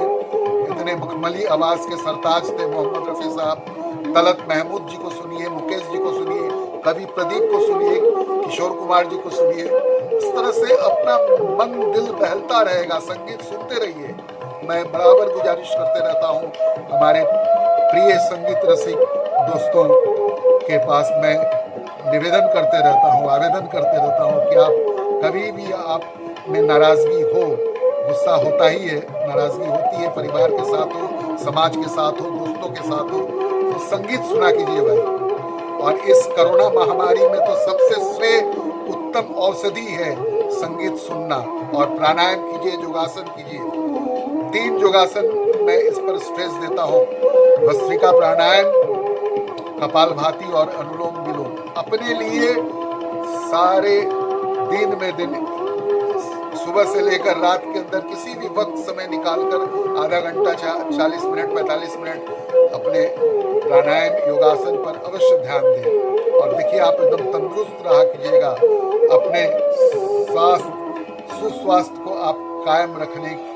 इतने मखमली आवाज़ के सरताज थे मोहम्मद रफ़ी साहब। तलत महमूद जी को सुनिए, मुकेश जी को सुनिए, कवि प्रदीप को सुनिए, किशोर कुमार जी को सुनिए। इस तरह से अपना मन दिल बहलता रहेगा, संगीत सुनते रहिए। मैं बराबर गुजारिश करते रहता हूँ हमारे प्रिय संगीत रसिक दोस्तों के पास, मैं निवेदन करते रहता हूँ, आवेदन करते रहता हूँ कि आप कभी भी आप में नाराज़गी हो, गुस्सा होता ही है, नाराज़गी होती है, परिवार के साथ हो, समाज के साथ हो, दोस्तों के साथ हो, तो संगीत सुना कीजिए भाई। और इस कोरोना महामारी में तो सबसे श्रेय उत्तम औषधि है संगीत सुनना। और प्राणायाम कीजिए, योगासन कीजिए। 3 योगासन मैं इस पर स्ट्रेस देता हूँ: भस्त्रिका प्राणायाम, कपालभाति और अनुलोम विलोम। अपने लिए सारे दिन में दिन सुबह से लेकर रात के अंदर किसी भी वक्त समय निकालकर आधा घंटा, 40 मिनट, 45 मिनट अपने प्राणायाम योगासन पर अवश्य ध्यान दें। और देखिए, आप एकदम तंदुरुस्त रहा कीजिएगा। अपने सुस्वास्थ्य को आप कायम रखने की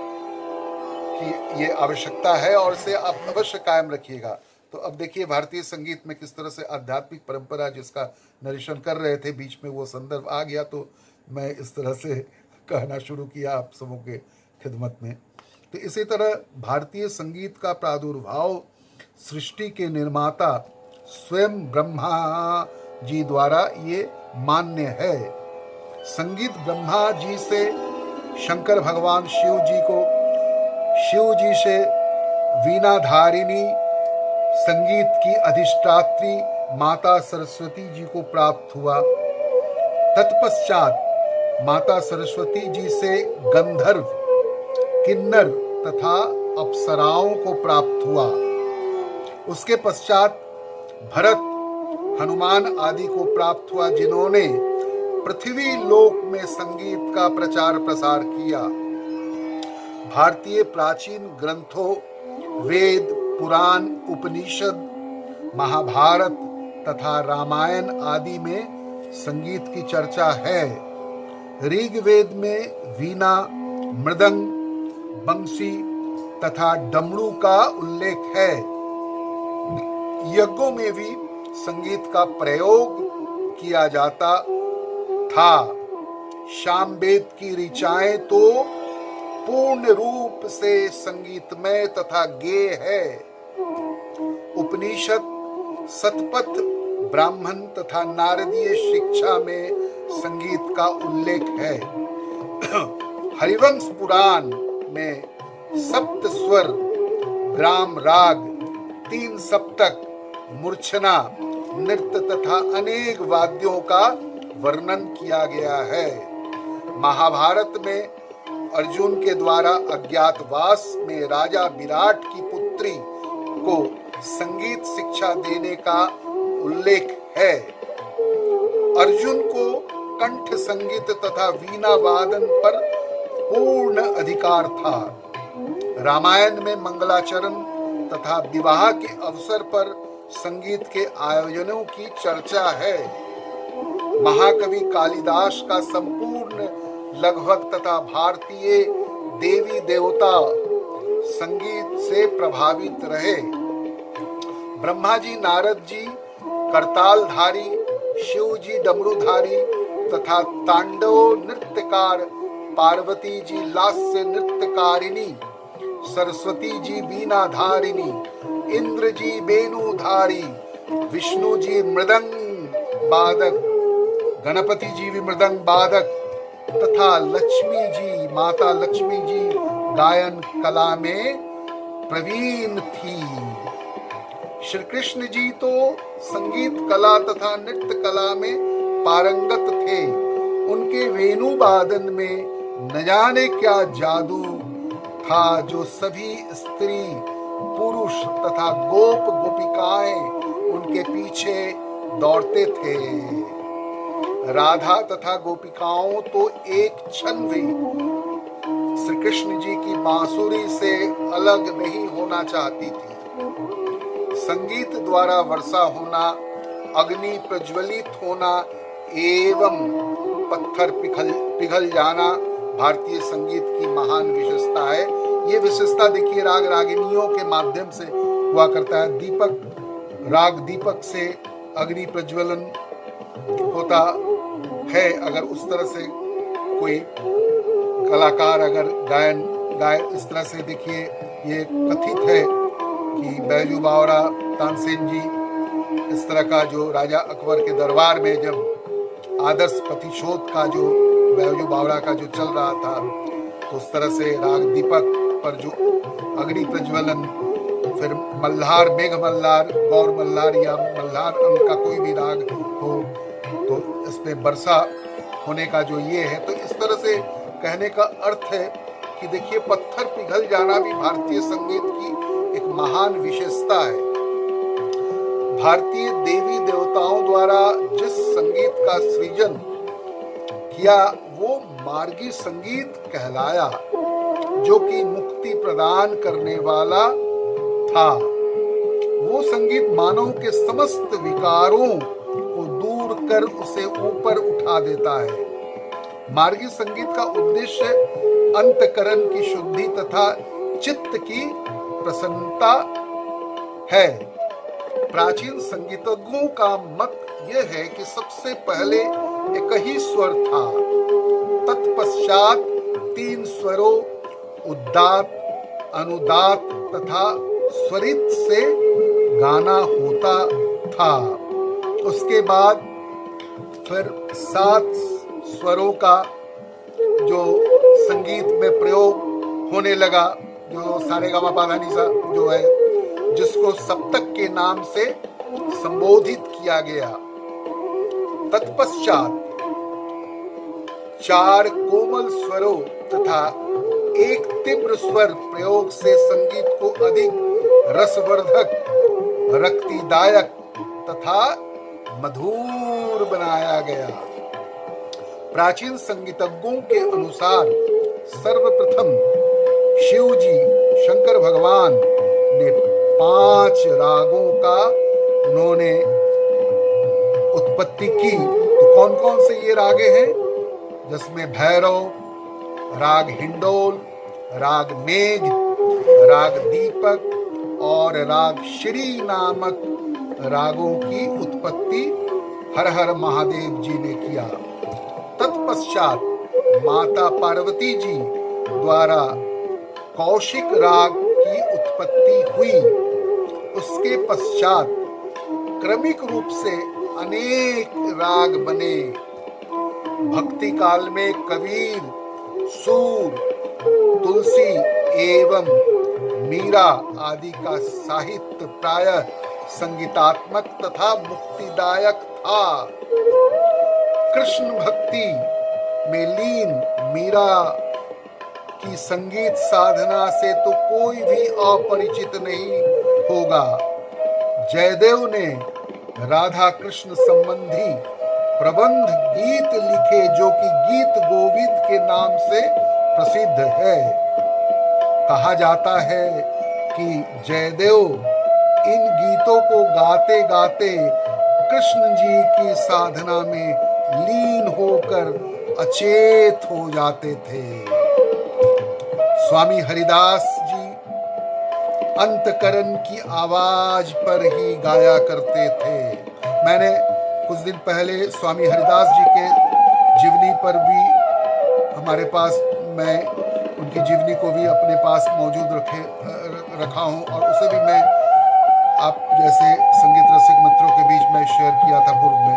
ये आवश्यकता है और इसे आप अवश्य कायम रखिएगा। तो अब देखिए भारतीय संगीत में किस तरह से आध्यात्मिक परंपरा जिसका निरीक्षण कर रहे थे, बीच में वो संदर्भ आ गया तो मैं इस तरह से कहना शुरू किया आप सबों के खिदमत में। तो इसी तरह भारतीय संगीत का प्रादुर्भाव सृष्टि के निर्माता स्वयं ब्रह्मा जी द्वारा ये मान्य है। संगीत ब्रह्मा जी से शंकर भगवान शिव जी से वीणाधारिणी संगीत की अधिष्ठात्री माता सरस्वती जी को प्राप्त हुआ। तत्पश्चात माता सरस्वती जी से गंधर्व, किन्नर तथा अप्सराओं को प्राप्त हुआ। उसके पश्चात भरत, हनुमान आदि को प्राप्त हुआ, जिन्होंने पृथ्वी लोक में संगीत का प्रचार प्रसार किया। भारतीय प्राचीन ग्रंथों वेद, पुराण, उपनिषद, महाभारत तथा रामायण आदि में संगीत की चर्चा है। ऋग्वेद में वीणा, मृदंग, बंसी तथा डमरू का उल्लेख है। यज्ञों में भी संगीत का प्रयोग किया जाता था। सामवेद की ऋचाएं तो पूर्ण रूप से संगीतमय तथा गेय है। उपनिषद, शतपथ ब्राह्मण तथा नारदीय शिक्षा में संगीत का उल्लेख है। हरिवंश पुराण में सप्त स्वर, ग्राम राग, 3 सप्तक, मूर्छना, नृत्य तथा अनेक वाद्यों का वर्णन किया गया है। महाभारत में अर्जुन के द्वारा अज्ञातवास में राजा विराट की पुत्री को संगीत शिक्षा देने का उल्लेख है। अर्जुन को कंठ संगीत तथा वीणा वादन पर पूर्ण अधिकार था। रामायण में मंगलाचरण तथा विवाह के अवसर पर संगीत के आयोजनों की चर्चा है। महाकवि कालिदास का संपूर्ण लगभग तथा भारतीय देवी देवता संगीत से प्रभावित रहे। ब्रह्मा जी, नारद जी करतालधारी, शिव जी डमरूधारी तथा तांडव नृत्यकार, पार्वती जी लास्य नृत्यकारिणी, सरस्वती जी वीणाधारिणी, इंद्र जी वेणुधारी, विष्णु जी मृदंग वादक, गणपति जी भी मृदंग वादक तथा लक्ष्मी जी, माता लक्ष्मी जी गायन कला में प्रवीण थी। श्री कृष्ण जी तो संगीत कला तथा नृत्य कला में पारंगत थे। उनके वेणु वादन में न जाने क्या जादू था जो सभी स्त्री, पुरुष तथा गोप गोपिकाएं उनके पीछे दौड़ते थे। राधा तथा गोपिकाओं तो एक क्षण भी श्री कृष्ण जी की बांसुरी से अलग नहीं होना चाहती थी। संगीत द्वारा वर्षा होना, अग्नि प्रज्वलित होना एवं पत्थर पिघल जाना भारतीय संगीत की महान विशेषता है। ये विशेषता देखिए राग रागिनियों के माध्यम से हुआ करता है। दीपक, राग दीपक से अग्नि प्रज्वलन होता है। अगर उस तरह से कोई कलाकार अगर गाए इस तरह से, देखिए ये कथित है कि बैजू बावरा, तानसेन जी, इस तरह का जो राजा अकबर के दरबार में जब आदर्श प्रतिशोध का जो बैजू बावरा का जो चल रहा था, तो उस तरह से राग दीपक पर जो अग्नि प्रज्वलन फिर मल्हार, मेघ मल्हार, गौर मल्हार या मल्हार अंग का कोई भी राग हो, तो इसमें वर्षा होने का जो ये है, तो इस तरह से कहने का अर्थ है कि देखिए, पत्थर पिघल जाना भी भारतीय संगीत की एक महान विशेषता है। भारतीय देवी देवताओं द्वारा जिस संगीत का सृजन किया वो मार्गी संगीत कहलाया, जो कि मुक्ति प्रदान करने वाला था। वो संगीत मानव के समस्त विकारों को दूर कर उसे ऊपर उठा देता है। मार्गी संगीत का उद्देश्य अंतकरण की शुद्धि तथा चित्त की प्रसन्नता है। प्राचीन संगीतज्ञों का मत यह है कि सबसे पहले एक ही स्वर था, तत्पश्चात 3 स्वरों उदात्त, अनुदात्त तथा स्वरित से गाना होता था। उसके बाद फिर 7 स्वरों का जो संगीत में प्रयोग होने लगा, जो सारेगामापाधानीसा जो है, जिसको सप्तक के नाम से संबोधित किया गया। तत्पश्चात 4 कोमल स्वरों तथा 1 तीव्र स्वर प्रयोग से संगीत को अधिक रसवर्धक, रक्तिदायक तथा मधुर बनाया गया। प्राचीन संगीतज्ञों के अनुसार सर्वप्रथम शिव जी, शंकर भगवान ने 5 रागों का उन्होंने उत्पत्ति की। तो कौन कौन से ये रागे हैं? जिसमें भैरव, राग हिंडोल, राग मेघ, राग दीपक और राग श्री नामक रागों की उत्पत्ति हर हर महादेव जी ने किया। तत्पश्चात माता पार्वती जी द्वारा कौशिक राग की उत्पत्ति हुई। उसके पश्चात क्रमिक रूप से अनेक राग बने। भक्ति काल में कबीर, सूर, तुलसी एवं मीरा आदि का साहित्य प्रायः संगीतात्मक तथा मुक्तिदायक था। कृष्ण भक्ति में लीन मीरा की संगीत साधना से तो कोई भी अपरिचित नहीं होगा। जयदेव ने राधा कृष्ण संबंधी प्रबंध गीत लिखे, जो कि गीत गोविंद के नाम से प्रसिद्ध है। कहा जाता है कि जयदेव इन गीतों को गाते गाते कृष्ण जी की साधना में लीन होकर अचेत हो जाते थे। स्वामी हरिदास जी अंतकरण की आवाज पर ही गाया करते थे। मैंने कुछ दिन पहले स्वामी हरिदास जी के जीवनी पर भी हमारे पास, मैं उनकी जीवनी को भी अपने पास मौजूद रखा हूँ, और उसे भी मैं आप जैसे संगीत रसिक मित्रों के बीच में शेयर किया था पूर्व में।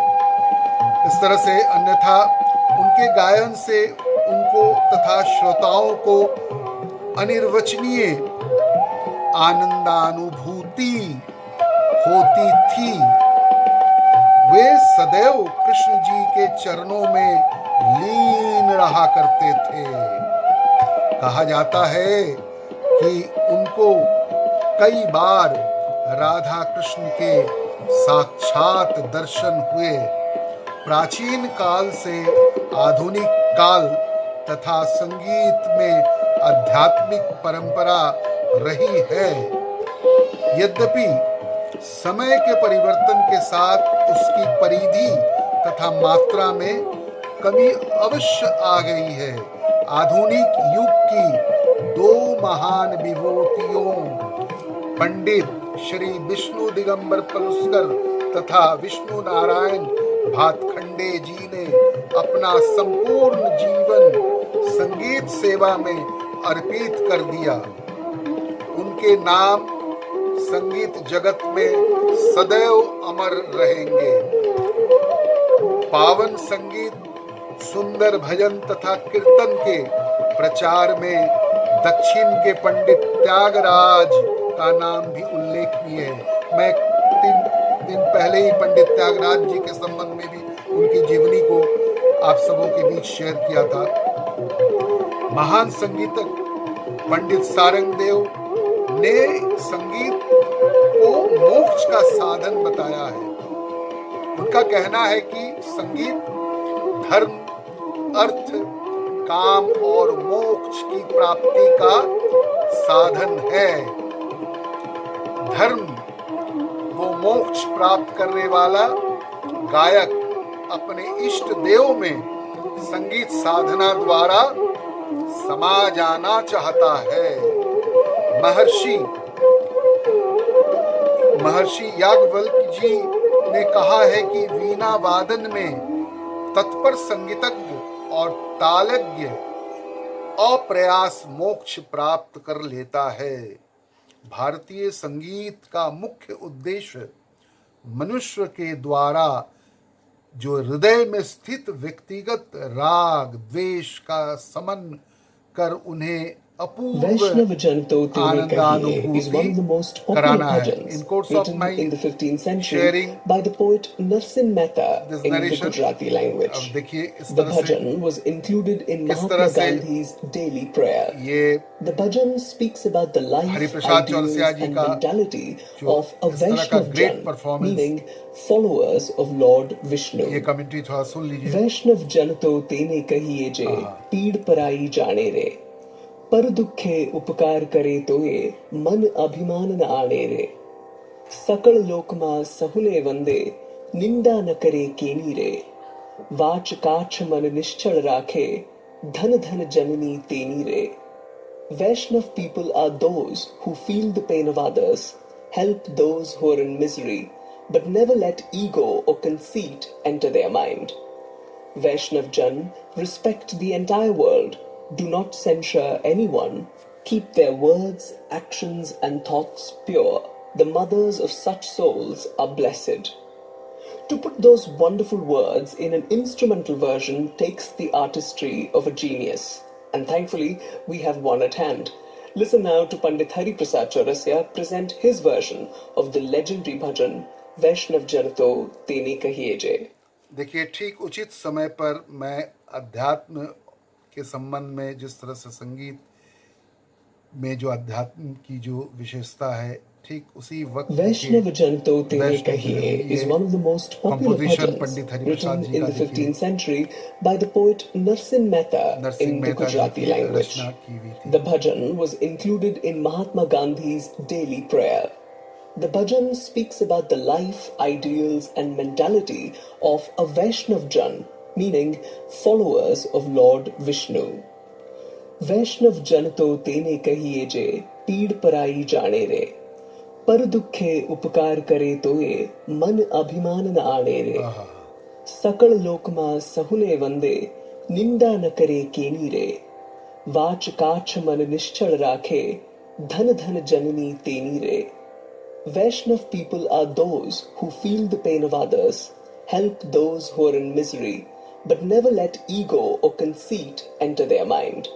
इस तरह से अन्यथा उनके गायन से उनको तथा श्रोताओं को अनिर्वचनीय आनंदानुभूति होती थी। वे सदैव कृष्ण जी के चरणों में लीन रहा करते थे। कहा जाता है कि उनको कई बार राधा कृष्ण के साक्षात दर्शन हुए। प्राचीन काल से आधुनिक काल तथा संगीत में आध्यात्मिक परंपरा रही है। यद्यपि समय के परिवर्तन के साथ उसकी परिधि तथा मात्रा में कमी अवश्य आ गई है। आधुनिक युग की 2 महान विभूतियों पंडित श्री विष्णु दिगंबर पलुस्कर तथा विष्णु नारायण भातखंडे जी ने अपना संपूर्ण जीवन संगीत सेवा में अर्पित कर दिया। उनके नाम संगीत जगत में सदैव अमर रहेंगे। पावन संगीत, सुंदर भजन तथा कीर्तन के प्रचार में दक्षिण के पंडित त्यागराज का नाम भी उल्लेखनीय है। मैं 3 दिन पहले ही पंडित त्यागराज जी के संबंध में भी उनकी जीवनी को आप सबों के बीच शेयर किया था। महान संगीतक पंडित सारंगदेव ने संगीत को मोक्ष का साधन बताया है। उनका कहना है कि संगीत धर्म, अर्थ, काम और मोक्ष की प्राप्ति का साधन है। धर्म वो मोक्ष प्राप्त करने वाला गायक अपने इष्ट देव में संगीत साधना द्वारा समा जाना चाहता है। महर्षि याज्ञवल्क्य जी ने कहा है कि वीणा वादन में तत्पर संगीतज्ञ और तालज्ञ अप्रयास मोक्ष प्राप्त कर लेता है। भारतीय संगीत का मुख्य उद्देश्य मनुष्य के द्वारा जो हृदय में स्थित व्यक्तिगत राग द्वेष का समन कर उन्हें अपूर्व Vaishnava Janto Tene Kahiye is one of the most popular कराना है। bhajans In course of written my in the 15th century sharing by the poet Narsin Mehta this in the narration, Gujarati अब language. देखिए इस The तरह से bhajan was included in किस Mahatma तरह से Gandhi's daily prayer. ये The bhajan speaks about the life, Hariprasad ideals Chaurasia ji and का mentality जो of a इस तरह का Vaishnav great Jan, performance, meaning followers of Lord Vishnu. ये कमेंट्री थोड़ा सुन लीजिए। वैष्णव जन तो तेने कहिए जे पीड़ पराई जाने रे, पर दुखे उपकार करे तो ये मन अभिमान न आने रे। सकल लोक मा सहुले वंदे, निंदा न करे केनी रे। वाच काछ मन निश्चल राखे, धन धन जननी तेनी रे। Vaishnav people are those who feel the pain of others, help those who are in misery, but never let ego or conceit enter their mind. Vaishnav Jan respect the entire world, do not censure anyone, keep their words, actions and thoughts pure. The mothers of such souls are blessed. To put those wonderful words in an instrumental version takes the artistry of a genius. And thankfully, we have one at hand. Listen now to Pandit Hari Prasad Chaurasya present his version of the legendary bhajan, Vaishnav Janato Tene Kahiye Je. देखिए, ठीक उचित समय पर मैं अध्यात्म के संबंध में जिस तरह से संगीत में जो अध्यात्म की जो विशेषता है, ठीक उसी वक्त Vaishnava Janto Tene Kahiye is one of the most popular composition bhajans Pandit Hari written Prasad ji in का the देखिए 15th century by the poet Narsin Mehta in Narasimha the Mehta ji Gujarati की language. रचना की हुई थी। The bhajan was included in Mahatma Gandhi's daily prayer. The bhajan speaks about the life, ideals and mentality of a Vaishnav Jan, meaning followers of Lord Vishnu. Vaishnav Janato Tene Kahiye Je पीड़ पराई जाने रे, पर दुखे उपकार करे तो ये मन अभिमान न आने रे। सकल लोक मा सहुले वंदे, निंदा न करे केनी रे। वाच काछ मन निश्चल राखे, धन धन जननी तेनी रे। Vaishnav people are those who feel the pain of others, help those who are in misery, but never let ego or conceit enter their mind.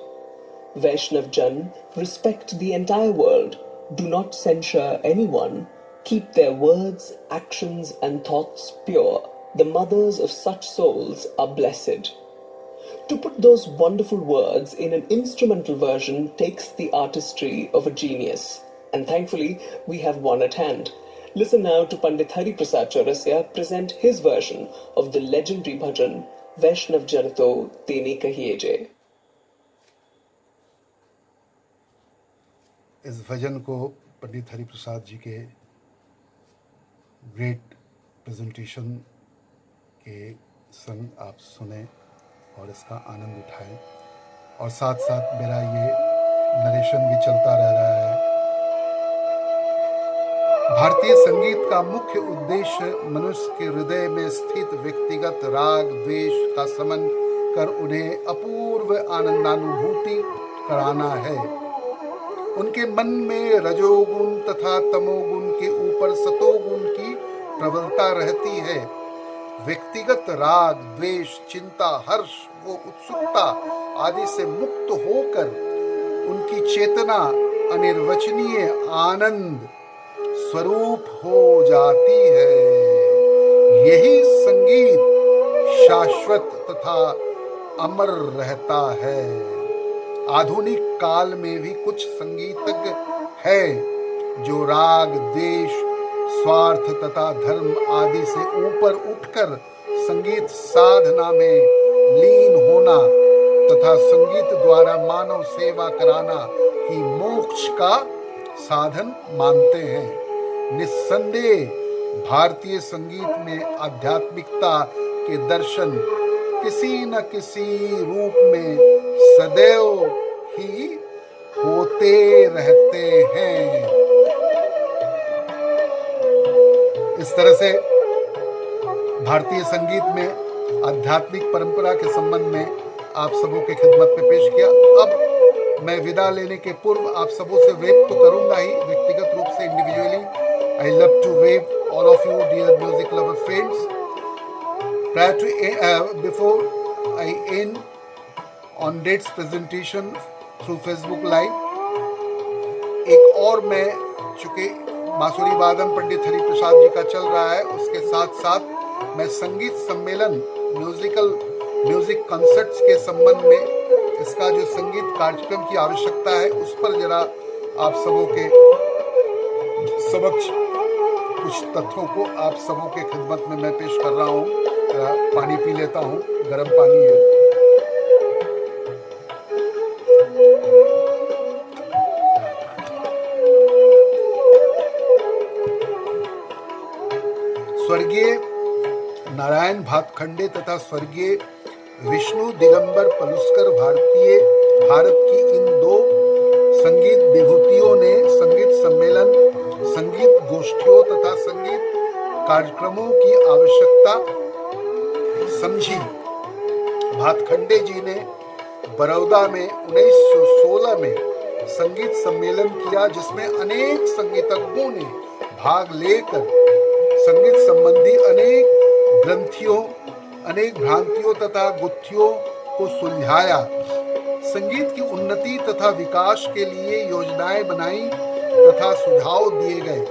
Vaishnav Jan respect the entire world, do not censure anyone, keep their words, actions and thoughts pure. The mothers of such souls are blessed. To put those wonderful words in an instrumental version takes the artistry of a genius. And thankfully, we have one at hand. Listen now to Pandit Hari Prasad Chaurasya present his version of the legendary bhajan, Vaishnav Janato Tene Kahiye Je. इस भजन को पंडित हरि प्रसाद जी के great presentation के संग आप सुने और इसका आनंद उठाएं, और साथ साथ मेरा ये नरेशन भी चलता रह रहा है। भारतीय संगीत का मुख्य उद्देश्य मनुष्य के हृदय में स्थित व्यक्तिगत राग द्वेष का समन कर उन्हें अपूर्व आनंदानुभूति कराना है। उनके मन में रजोगुण तथा तमोगुण के ऊपर सतोगुण की प्रबलता रहती है। व्यक्तिगत राग द्वेष, चिंता, हर्ष व उत्सुकता आदि से मुक्त होकर उनकी चेतना अनिर्वचनीय आनंद स्वरूप हो जाती है। यही संगीत शाश्वत तथा अमर रहता है। आधुनिक काल में भी कुछ संगीतज्ञ हैं जो राग, देश, स्वार्थ तथा धर्म आदि से ऊपर उठकर संगीत साधना में लीन होना तथा संगीत द्वारा मानव सेवा कराना ही मोक्ष का साधन मानते हैं। निस्संदेह भारतीय संगीत में आध्यात्मिकता के दर्शन किसी न किसी रूप में सदैव ही होते रहते हैं। इस तरह से भारतीय संगीत में आध्यात्मिक परंपरा के संबंध में आप सबों के खिदमत में पेश किया। अब मैं विदा लेने के पूर्व आप सबों से वेव तो करूंगा ही, व्यक्तिगत रूप से individually I love to wave all of you dear music lover friends. Before I end on dates presentation through Facebook Live, एक और मैं चूंकि बांसुरी वादन पंडित हरि प्रसाद जी का चल रहा है, उसके साथ साथ मैं संगीत सम्मेलन म्यूजिक कॉन्सर्ट्स के संबंध में इसका जो संगीत कार्यक्रम की आवश्यकता है उस पर जरा आप सबों के समक्ष कुछ तथ्यों को आप सबों के खिदमत में मैं पेश कर रहा हूँ। पानी पी लेता हूँ, गर्म पानी है। स्वर्गीय नारायण भातखंडे तथा स्वर्गीय विष्णु दिगंबर पलुस्कर भारत की इन दो संगीत विभूतियों ने संगीत सम्मेलन, संगीत गोष्ठियों तथा संगीत कार्यक्रमों की आवश्यकता समझी। भातखंडे जी ने बड़ौदा में 1916 में संगीत सम्मेलन किया जिसमें अनेक संगीतज्ञों ने भाग लेकर संगीत संबंधी अनेक ग्रंथियों, अनेक भ्रांतियों तथा गुत्थियों को सुलझाया। संगीत की उन्नति तथा विकास के लिए योजनाएं बनाई तथा सुझाव दिए गए।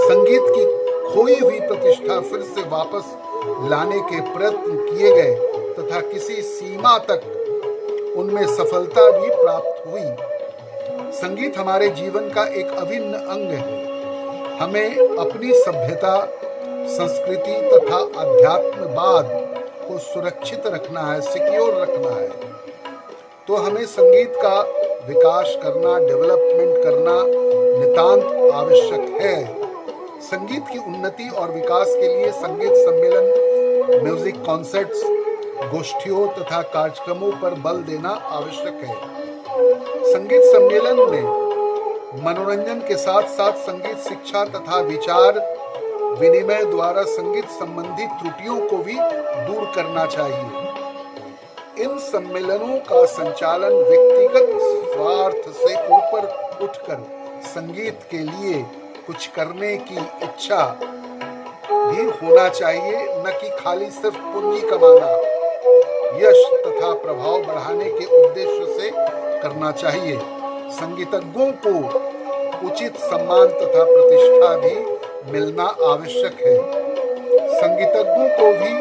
संगीत की खोई हुई प्रतिष्ठा फिर से वापस लाने के प्रयत्न किए गए तथा किसी सीमा तक उनमें सफलता भी प्राप्त हुई। संगीत हमारे जीवन का एक अभिन्न अंग है। हमें अपनी सभ्यता, संस्कृति तथा अध्यात्मवाद को सुरक्षित रखना है, सिक्योर रखना है, तो हमें संगीत का विकास करना, डेवलपमेंट करना नितांत आवश्यक है। संगीत की उन्नति और विकास के लिए संगीत सम्मेलन, म्यूजिक कॉन्सर्ट्स, गोष्ठियों तथा कार्यक्रमों पर बल देना आवश्यक है। संगीत सम्मेलन में मनोरंजन के साथ साथ संगीत शिक्षा तथा विचार विनिमय द्वारा संगीत संबंधी त्रुटियों को भी दूर करना चाहिए। इन सम्मेलनों का संचालन व्यक्तिगत स्वार्थ से ऊपर उठकर संगीत के लिए कुछ करने की इच्छा भी होना चाहिए, न कि खाली सिर्फ पूंजी कमाना, यश तथा प्रभाव बढ़ाने के उद्देश्य से करना चाहिए। संगीतज्ञों को उचित सम्मान तथा प्रतिष्ठा भी मिलना आवश्यक है। संगीतज्ञों को भी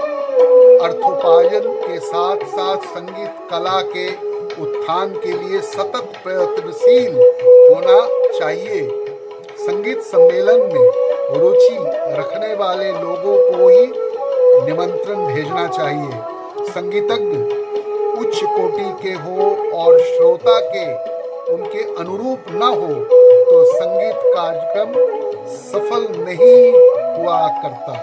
अर्थोपार्जन के साथ साथ संगीत कला के उत्थान के लिए सतत प्रयत्नशील होना चाहिए। संगीत सम्मेलन में रुचि रखने वाले लोगों को ही निमंत्रण भेजना चाहिए। संगीतज्ञ उच्च कोटि के हो और श्रोता के उनके अनुरूप न हो तो संगीत कार्यक्रम सफल नहीं हुआ करता।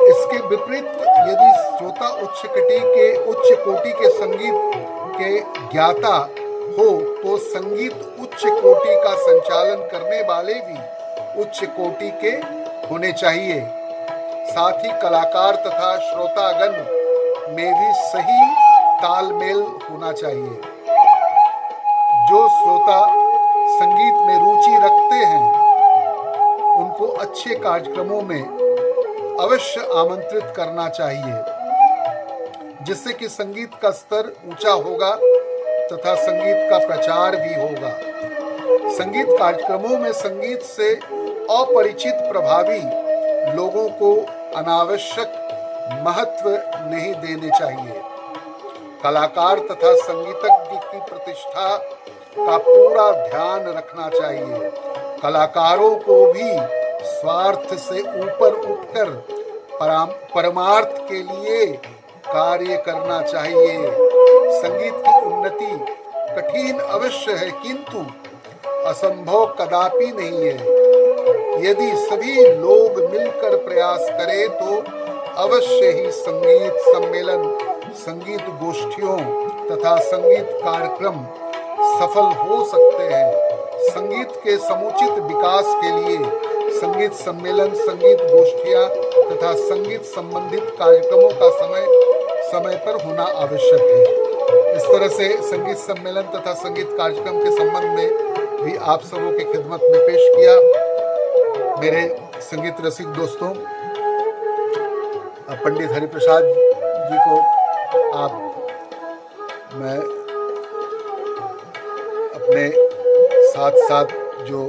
इसके विपरीत यदि श्रोता उच्च कोटि के संगीत के ज्ञाता हो तो संगीत उच्च कोटि का संचालन करने वाले भी उच्च कोटि के होने चाहिए। साथ ही कलाकार तथा श्रोतागण में भी सही तालमेल होना चाहिए। जो श्रोता संगीत में रुचि रखते हैं उनको अच्छे कार्यक्रमों में अवश्य आमंत्रित करना चाहिए, जिससे कि संगीत का स्तर ऊंचा होगा तथा संगीत का प्रचार भी होगा। संगीत कार्यक्रमों में संगीत से अपरिचित प्रभावी लोगों को अनावश्यक महत्व नहीं देने चाहिए। कलाकार तथा संगीतज्ञ की प्रतिष्ठा का पूरा ध्यान रखना चाहिए। कलाकारों को भी स्वार्थ से ऊपर उठकर परमार्थ के लिए कार्य करना चाहिए। संगीत की उन्नति कठिन अवश्य है, किंतु असंभव कदापि नहीं है। यदि सभी लोग मिलकर प्रयास करें तो अवश्य ही संगीत सम्मेलन, संगीत गोष्ठियों तथा संगीत कार्यक्रम सफल हो सकते हैं। संगीत के समुचित विकास के लिए संगीत सम्मेलन, संगीत गोष्ठियां तथा संगीत संबंधित कार्यक्रमों का समय पर होना आवश्यक है। इस तरह से संगीत सम्मेलन तथा संगीत कार्यक्रम के संबंध में भी आप सबों के खिदमत में पेश किया। मेरे संगीत रसिक दोस्तों, पंडित हरिप्रसाद जी को मैं अपने साथ साथ जो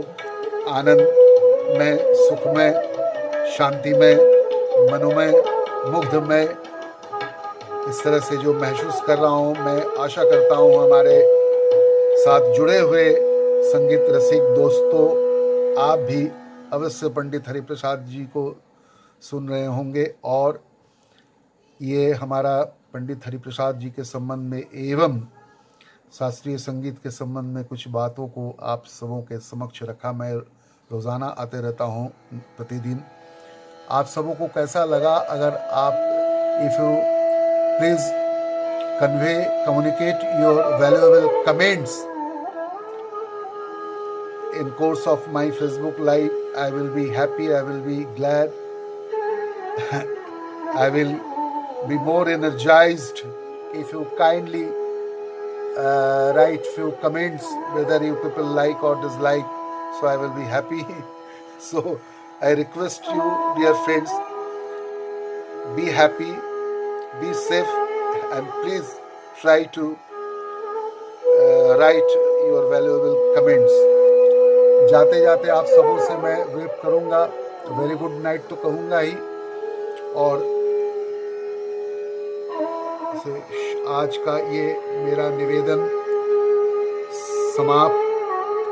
आनंद में, सुखमय, शांतिमय, मनोमय, मुग्धमय इस तरह से जो महसूस कर रहा हूँ, मैं आशा करता हूँ हमारे साथ जुड़े हुए संगीत रसिक दोस्तों, आप भी अवश्य पंडित हरिप्रसाद जी को सुन रहे होंगे और ये हमारा पंडित हरिप्रसाद जी के संबंध में एवं शास्त्रीय संगीत के संबंध में कुछ बातों को आप सबों के समक्ष रखा। मैं रोज़ाना आते रहता हूँ प्रतिदिन। आप सबों को कैसा लगा? अगर आप if you please communicate your valuable comments in course of my Facebook live, I will be happy, I will be glad, I will be more energized if you kindly write few comments whether you people like or dislike, so I will be happy. So I request you, dear friends, be happy, be safe, and please try to write your valuable comments. जाते जाते आप सबों से मैं wait करूंगा, very good night तो कहूंगा ही, और आज का ये मेरा निवेदन समाप्त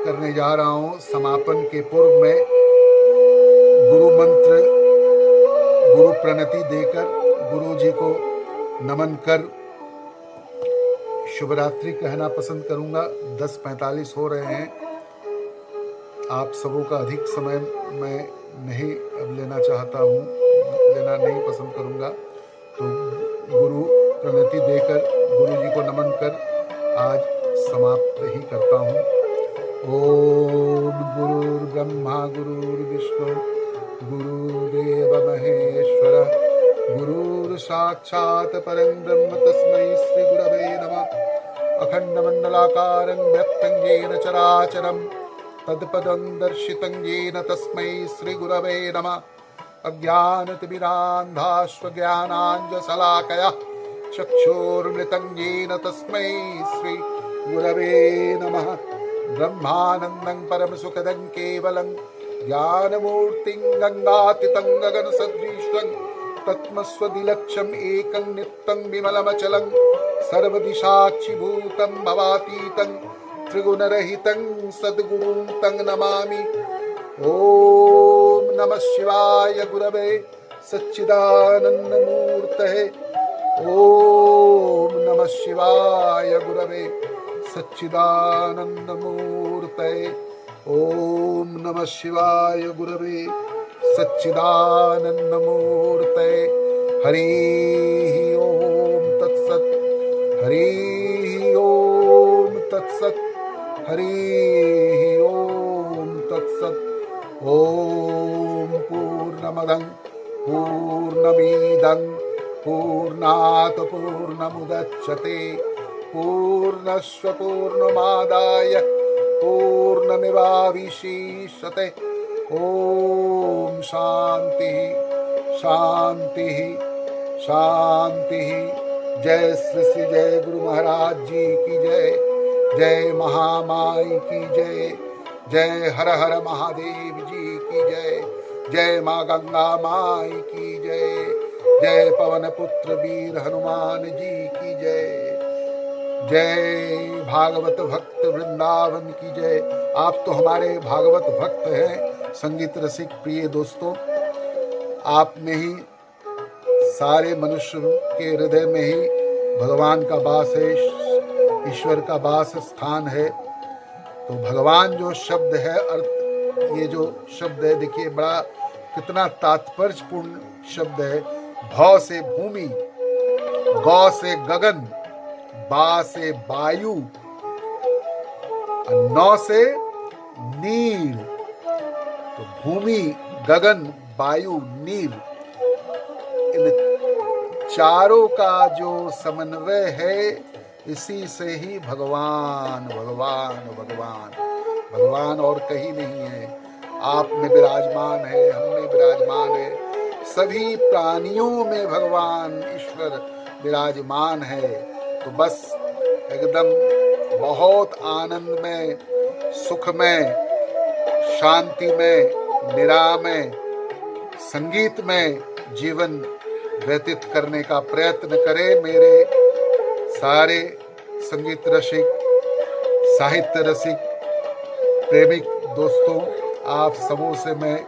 करने जा रहा हूँ। समापन के पूर्व में गुरु मंत्र, गुरु प्रणति देकर, गुरु जी को नमन कर शुभरात्रि कहना पसंद करूंगा। 10:45 हो रहे हैं। आप सबों का अधिक समय मैं नहीं अब लेना चाहता हूँ, लेना नहीं पसंद करूंगा। तो गुरु प्रणति देकर, गुरु जी को नमन कर आज समाप्त ही करता हूँ। ओम गुरुर्ब्रह्मा गुरुर्विष्णु गुरुदेव महेश्वर गुरुर्साक्षात् परं ब्रह्म तस्मै श्री गुरवे नमः। अखण्डमण्डलाकारं व्यक्तं येन चराचरं तत्पदं दर्शितं येन तस्मै श्री गुरवे नमः। अज्ञानतिमिरान्धाश्व ज्ञानाञ्जनशलाकया चक्षुर्मृतं येन तस्मै श्री गुरवे नमः। ब्रह्मानन्दं परमसुखदं केवलं ज्ञानमूर्तिं गङ्गातीतं गगनसदृशं तत्मस्वदिलक्ष्यम् एकं नित्यं विमलमचलं सर्वदिशाक्षिभूतं भवातीतं त्रिगुणरहितं सद्गुरुं तं नमामि। ओम नमः शिवाय गुरवे सच्चिदानन्दमूर्तये। ओम नमः शिवाय गुरवे सच्चिदानन्दमूर्तये। ओम नमः शिवाय गुरवे सच्चिदानन्दमूर्तये। हरि ओम तत्सत्, हरि ओम तत्सत्, हरि ओम तत्सत्। ओम पूर्णमदं पूर्णमिदं पूर्णात् पूर्णमुदच्यते पूर्णस्य पूर्णमादाय पूर्णमेवावशिष्यते। ओम शांति शांति शांति। जय श्री श्री जय गुरु महाराज जी की जय। जय महामाई की जय, जय हर हर महादेव जी की जय, जय माँ गंगा माई की जय, जय पवन पुत्र वीर हनुमान जी की जय, जय भागवत भक्त वृंदावन की जय। आप तो हमारे भागवत भक्त हैं, संगीत रसिक प्रिय दोस्तों। आप में ही सारे मनुष्य के हृदय में ही भगवान का वास है, ईश्वर का वास स्थान है। तो भगवान जो शब्द है, अर्थ ये जो शब्द है, देखिए बड़ा कितना तात्पर्यपूर्ण शब्द है। भौ से भूमि, गौ से गगन, बा से वायु, नौ से नीर। तो भूमि, गगन, वायु, नीर, इन चारों का जो समन्वय है, इसी से ही भगवान भगवान भगवान भगवान और कहीं नहीं है। आप में विराजमान है, हम में विराजमान है, सभी प्राणियों में भगवान ईश्वर विराजमान है। तो बस एकदम बहुत आनंद में, सुख में, शांति में, निरामय संगीत में जीवन व्यतीत करने का प्रयत्न करें। मेरे सारे संगीत रसिक, साहित्य रसिक, प्रेमिक दोस्तों, आप सबों से मैं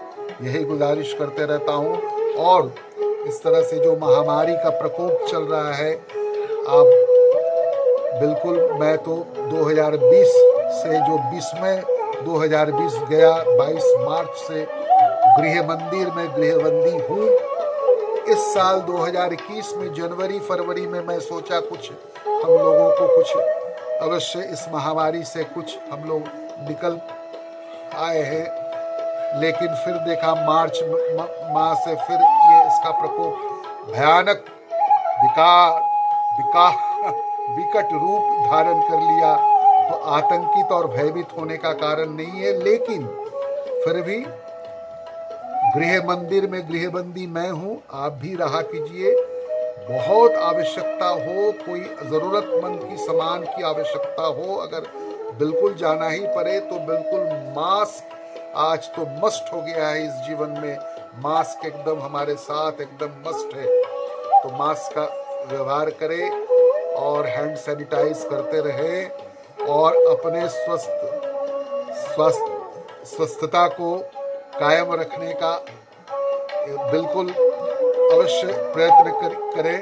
यही गुजारिश करते रहता हूँ। और इस तरह से जो महामारी का प्रकोप चल रहा है, आप बिल्कुल, मैं तो 2020 से जो 2020 गया, 22 मार्च से गृह मंदिर में गृहबंदी हूँ। इस साल 2021 में जनवरी फरवरी में मैं सोचा कुछ हम लोगों को कुछ अवश्य इस महामारी से कुछ हम लोग निकल आए हैं, लेकिन फिर देखा मार्च माह से फिर ये इसका प्रकोप भयानक विकट रूप धारण कर लिया। तो आतंकित और भयभीत होने का कारण नहीं है, लेकिन फिर भी गृह मंदिर में गृहबंदी मैं हूँ, आप भी रहा कीजिए। बहुत आवश्यकता हो, कोई जरूरतमंद की सामान की आवश्यकता हो, अगर बिल्कुल जाना ही पड़े तो बिल्कुल मास्क आज तो मस्ट हो गया है इस जीवन में। मास्क एकदम हमारे साथ एकदम मस्ट है। तो मास्क का व्यवहार करें और हैंड सैनिटाइज करते रहें और अपने स्वस्थता को कायम रखने का बिल्कुल अवश्य प्रयत्न करें।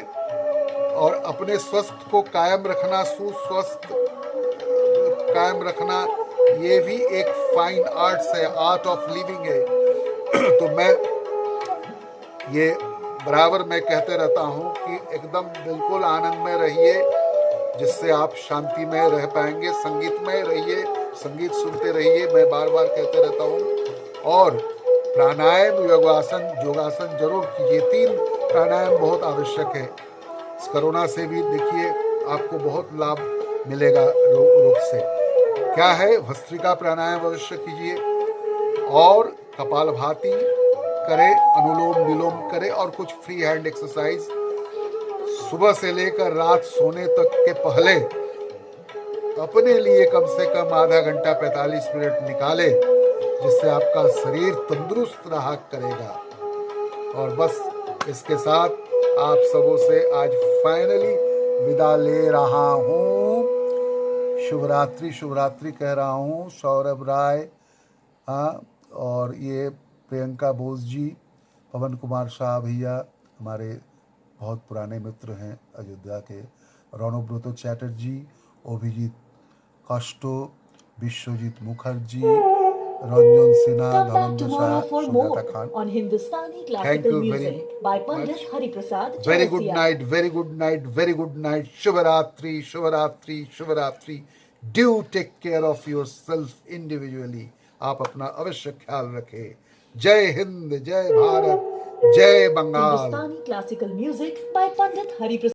और अपने स्वस्थ को कायम रखना, सुस्वस्थ कायम रखना, ये भी एक फाइन आर्ट्स है, आर्ट ऑफ लिविंग है। तो मैं ये बराबर मैं कहते रहता हूँ कि एकदम बिल्कुल आनंद में रहिए, जिससे आप शांति में रह पाएंगे। संगीत में रहिए, संगीत सुनते रहिए, मैं बार बार कहते रहता हूँ। और प्राणायाम, योगासन जरूर कीजिए। 3 प्राणायाम बहुत आवश्यक है। इस कोरोना से भी देखिए आपको बहुत लाभ मिलेगा रोग से। क्या है? भस्त्रिका प्राणायाम अवश्य कीजिए और कपालभाति करें, अनुलोम विलोम करें और कुछ फ्री हैंड एक्सरसाइज सुबह से लेकर रात सोने तक के पहले अपने लिए कम से कम आधा घंटा 45 मिनट निकाले, जिससे आपका शरीर तंदुरुस्त रहा करेगा। और बस इसके साथ आप सबों से आज फाइनली विदा ले रहा हूँ। शुभरात्रि शुभरात्रि कह रहा हूँ। सौरभ राय, और ये प्रियंका बोस जी, पवन कुमार शाह भैया हमारे बहुत पुराने मित्र हैं अयोध्या के, रणब्रत Chatterjee, Abhijit काष्टो, Vishwajeet Mukherjee, Ranjan Sinha, Come back Dharmendra tomorrow Shah, for Sujata more Khan. on Hindustani Thank classical you very music by Pandit much. Hari Prasad Very good Chaurasia. night, very good night, very good night. Shubharatri, Shubharatri, Shubharatri. Do take care of yourself individually. आप अपना अवश्य ख्याल रखें। जय हिंद, जय भारत, जय Bengal. Hindustani classical music by Pandit Hari Prasad.